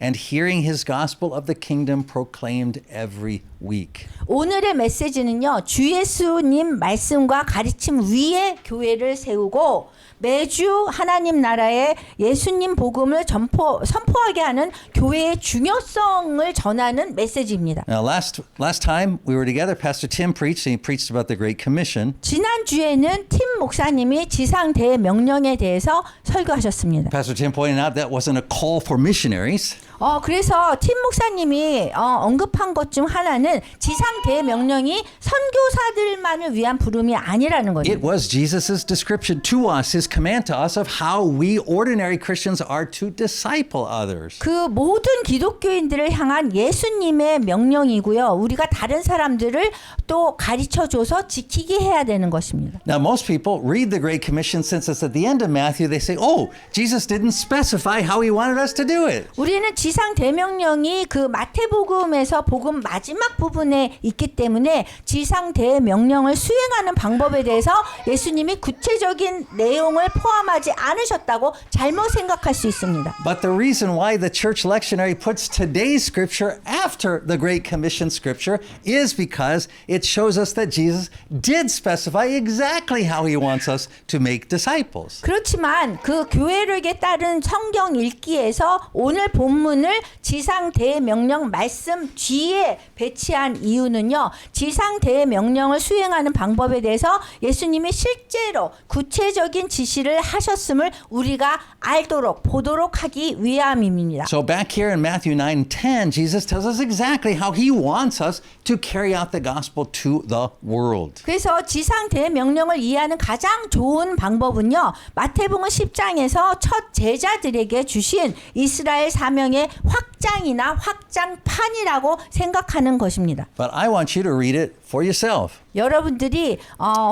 and hearing his gospel of the kingdom proclaimed every week. 오늘의 메시지는요. 주 예수님 말씀과 가르침 위에 교회를 세우고 매주 하나님 나라의 예수님 복음을 선포하게 하는 교회의 중요성을 전하는 메시지입니다. Now last time we were together, Pastor Tim preached and he preached about the Great Commission. 지난주에는 팀 목사님이 지상 대명령에 대해서 설교하셨습니다. Pastor Tim pointed out that wasn't a call for missionaries. 그래서 팀 목사님이 언급한 것 중 하나는 지상 대명령이 선교사들만을 위한 부름이 아니라는 거죠. It was Jesus' description to us, his command to us of how we ordinary Christians are to disciple others. 그 모든 기독교인들을 향한 예수님의 명령이고요. 우리가 다른 사람들을 또 가르쳐줘서 지키게 해야 되는 것입니다. Now most people read the Great Commission since it's at the end of Matthew. They say, oh, Jesus didn't specify how he wanted us to do it. 우리는 지상 대명령이 그 마태복음에서 복음 마지막 부분에 있기 때문에 지상 대명령을 수행하는 방법에 대해서 예수님이 구체적인 내용을 포함하지 않으셨다고 잘못 생각할 수 있습니다. But the reason why the church lectionary puts today's scripture after the Great Commission scripture is because it shows us that Jesus did specify exactly how he wants us to make disciples. 그렇지만 그 교회력에 따른 성경 읽기에서 오늘 본문을 지상 대명령 말씀 뒤에 배치한 이유는요. 지상 대명령을 수행하는 방법에 대해서 예수님이 실제로 구체적인 지시를 하셨음을 우리가 알도록 보도록 하기 위함입니다. So back here in Matthew 9:10, Jesus tells us exactly how he wants us to carry out the gospel to the world. 그래서 지상 대명령을 이해하는 가장 좋은 방법은요. 마태복음 10장에서 첫 제자들에게 주신 이스라엘 사명의 확장이나 확장판이라고 생각하는 것입니다. But I want you to read it for yourself. 여러분들이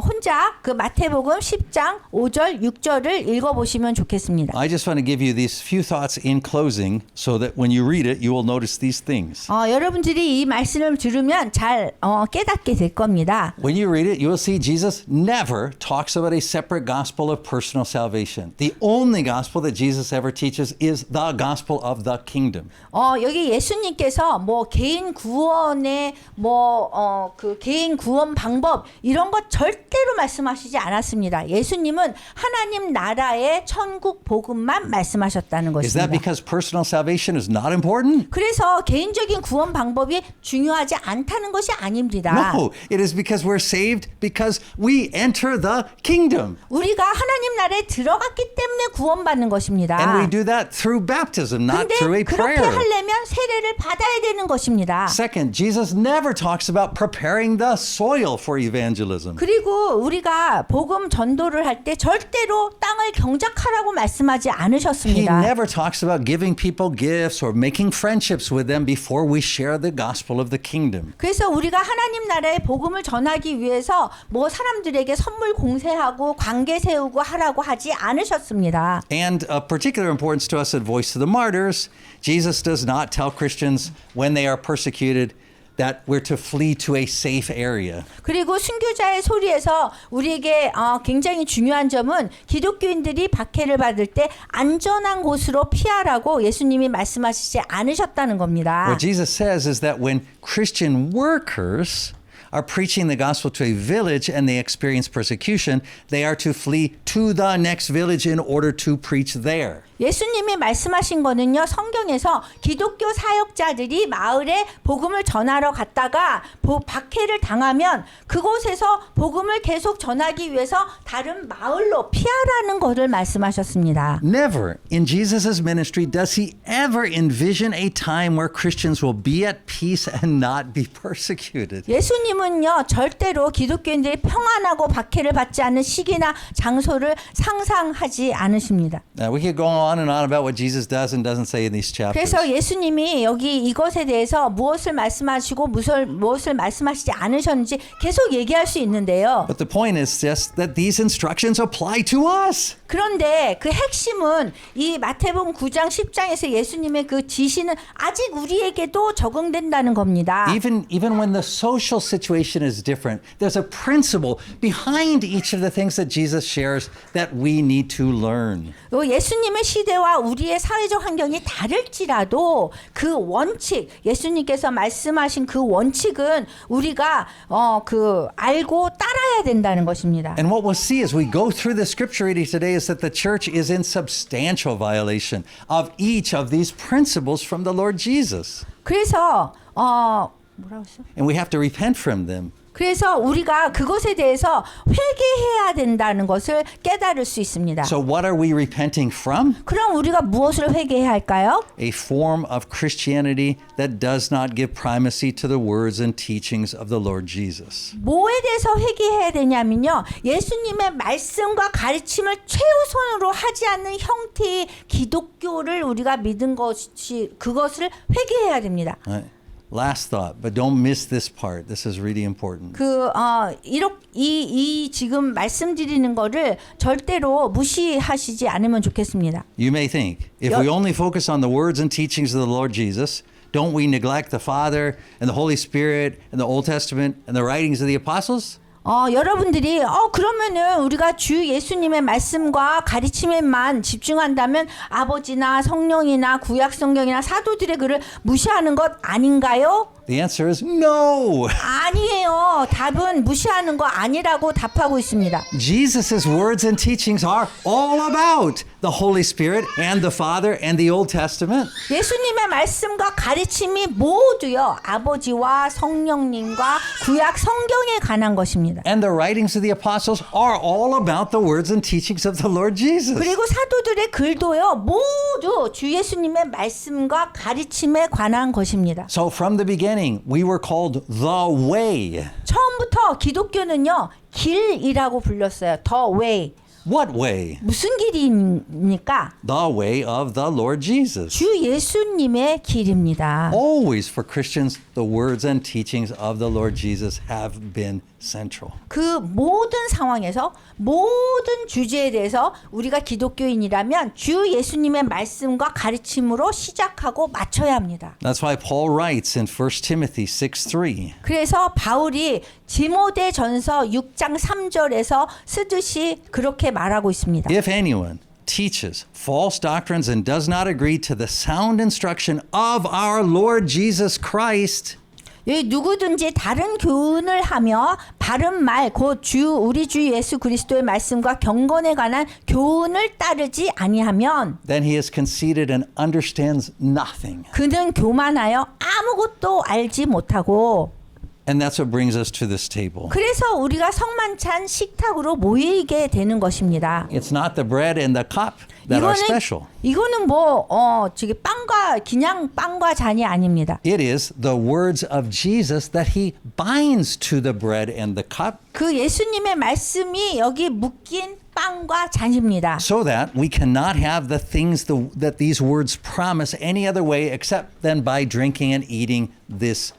혼자 그 마태복음 10장 5절 6절을 읽어보시면 좋겠습니다. I just want to give you these few thoughts in closing so that when you read it, you will notice these things. 여러분들이 이 말씀을 들으면 잘 깨닫게 될 겁니다. When you read it, you will see Jesus never talks about a separate gospel of personal salvation. The only gospel that Jesus ever teaches is the gospel of the kingdom. 여기 예수님께서 뭐 개인 구원의 그 개인 구원 방법 이런 것 절대로 말씀하시지 않았습니다. 예수님은 하나님 나라의 천국 복음만 말씀하셨다는 Is that 것입니다. because personal salvation is not important? 그래서 개인적인 구원 방법이 중요하지 않다는 것이 아닙니다. No, it is because we're saved because we enter the kingdom. 우리가 하나님 나라에 들어갔기 때문에 구원받는 것입니다. And we do that through baptism, not through a 근데 그렇게 prayer. 하려면 세례를 받아야 되는 것입니다. Second, Jesus never talks about preparing the soil for evangelism. 그리고 우리가 복음 전도를 할 때 절대로 땅을 경작하라고 말씀하지 He 않으셨습니다. never talks about giving people gifts or making friendships with them before we share the gospel of the kingdom. 그래서 우리가 하나님 나라의 복음을 전하기 위해서 뭐 사람들에게 선물 공세하고 관계 세우고 하라고 하지 않으셨습니다. And of particular importance to us at Voice of the Martyrs, Jesus does not tell Christians when they are persecuted that we're to flee to a safe area. 그리고 순교자의 소리에서 우리에게 굉장히 중요한 점은 기독교인들이 박해를 받을 때 안전한 곳으로 피하라고 예수님이 말씀하시지 않으셨다는 겁니다. What Jesus says is that when Christian workers are preaching the gospel to a village and they experience persecution, they are to flee to the next village in order to preach there. 예수님이 말씀하신 거는요. 성경에서 기독교 사역자들이 마을에 복음을 전하러 갔다가 박해를 당하면 그곳에서 복음을 계속 전하기 위해서 다른 마을로 피하라는 것을 말씀하셨습니다. Never in Jesus' ministry does he ever envision a time where Christians will be at peace and not be persecuted. 예수님은 예수님은요 절대로 기독교인들이 평안하고 박해를 받지 않는 시기나 장소를 상상하지 않으십니다. Now, we could go on about what Jesus does and doesn't say in these chapters. 그래서 예수님이 여기 이것에 대해서 무엇을 말씀하시고 무엇을 말씀하시지 않으셨는지 계속 얘기할 수 있는데요. But the point is just that these instructions apply to us. 그런데 그 핵심은 이 마태복음 9장 10장에서 예수님의 그 지시는 아직 우리에게도 적용된다는 겁니다. Even when the social situation is different, there's a principle behind each of the things that Jesus shares that we need to learn. 예수님의 시대와 우리의 사회적 환경이 다를지라도 그 원칙, 예수님께서 말씀하신 그 원칙은 우리가 알고 따라야 된다는 것입니다. And what we'll see as we go through the scripture reading today is that the church is in substantial violation of each of these principles from the Lord Jesus. 그래서 뭐라고 했어? And we have to repent from them. 그래서 우리가 그것에 대해서 회개해야 된다는 것을 깨달을 수 있습니다. So what are we repenting from? 그럼 우리가 무엇을 회개해야 할까요? A form of Christianity that does not give primacy to the words and teachings of the Lord Jesus. 뭐에 대해서 회개해야 되냐면요. 예수님의 말씀과 가르침을 최우선으로 하지 않는 형태의 기독교를 우리가 믿은 것이 그것을 회개해야 됩니다. Right. Last thought, but don't miss this part. This is really important. 이 지금 말씀드리는 거를 절대로 무시하시지 않으면 좋겠습니다. You may think, if we only focus on the words and teachings of the Lord Jesus, don't we neglect the Father and the Holy Spirit and the Old Testament and the writings of the apostles? 여러분들이 그러면은 우리가 주 예수님의 말씀과 가르침에만 집중한다면 아버지나 성령이나 구약 성경이나 사도들의 글을 무시하는 것 아닌가요? The answer is no. 아니에요. 답은 무시하는 거 아니라고 답하고 있습니다. Jesus' words and teachings are all about the Holy Spirit and the Father and the Old Testament. 예수님의 말씀과 가르침이 모두요 아버지와 성령님과 구약 성경에 관한 것입니다. And the writings of the apostles are all about the words and teachings of the Lord Jesus. 그리고 사도들의 글도요 모두 주 예수님의 말씀과 가르침에 관한 것입니다. So from the beginning, we were called the way. 처음부터 기독교는요 길이라고 불렸어요. The way. What way? 무슨 길입니까? The way of the Lord Jesus. 주 예수님의 길입니다. Always for Christians, the words and teachings of the Lord Jesus have been central. 그 모든 상황에서 모든 주제에 대해서 우리가 기독교인이라면 주 예수님의 말씀과 가르침으로 시작하고 맞춰야 합니다. That's why Paul writes in 1 Timothy 6:3. 그래서 바울이 디모데전서 6장 3절에서 쓰듯이 그렇게 말하고 있습니다. If anyone teaches false doctrines and does not agree to the sound instruction of our Lord Jesus Christ, 누구든지 다른 교훈을 하며 바른 말 곧 우리 주 예수 그리스도의 말씀과 경건에 관한 교훈을 따르지 아니하면 then he is conceited and understands nothing. 그는 교만하여 아무것도 알지 못하고 And that's what brings us to this table. 그래서 우리가 성만찬 식탁으로 모이게 되는 것입니다. It's not the bread and the cup that are special. 이거는 저기 그냥 빵과 잔이 아닙니다. It is the words of Jesus that he binds to the bread and the cup. 그 예수님의 말씀이 여기 묶인 빵과 잔입니다. So that we cannot have the things that these words promise any other way except then by drinking and eating these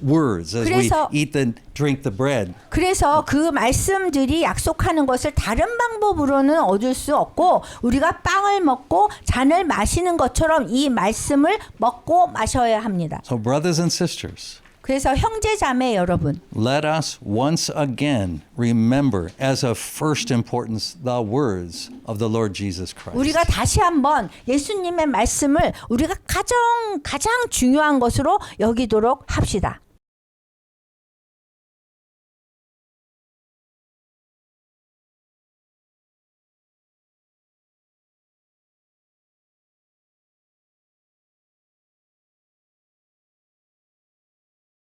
words as we eat and drink the bread. 그래서 그 말씀들이 약속하는 것을 다른 방법으로는 얻을 수 없고 우리가 빵을 먹고 잔을 마시는 것처럼 이 말씀을 먹고 마셔야 합니다. So brothers and sisters, 그래서 형제자매 여러분, let us once again remember as of first importance the words of the Lord Jesus Christ. 우리가 다시 한번 예수님의 말씀을 우리가 가장 중요한 것으로 여기도록 합시다.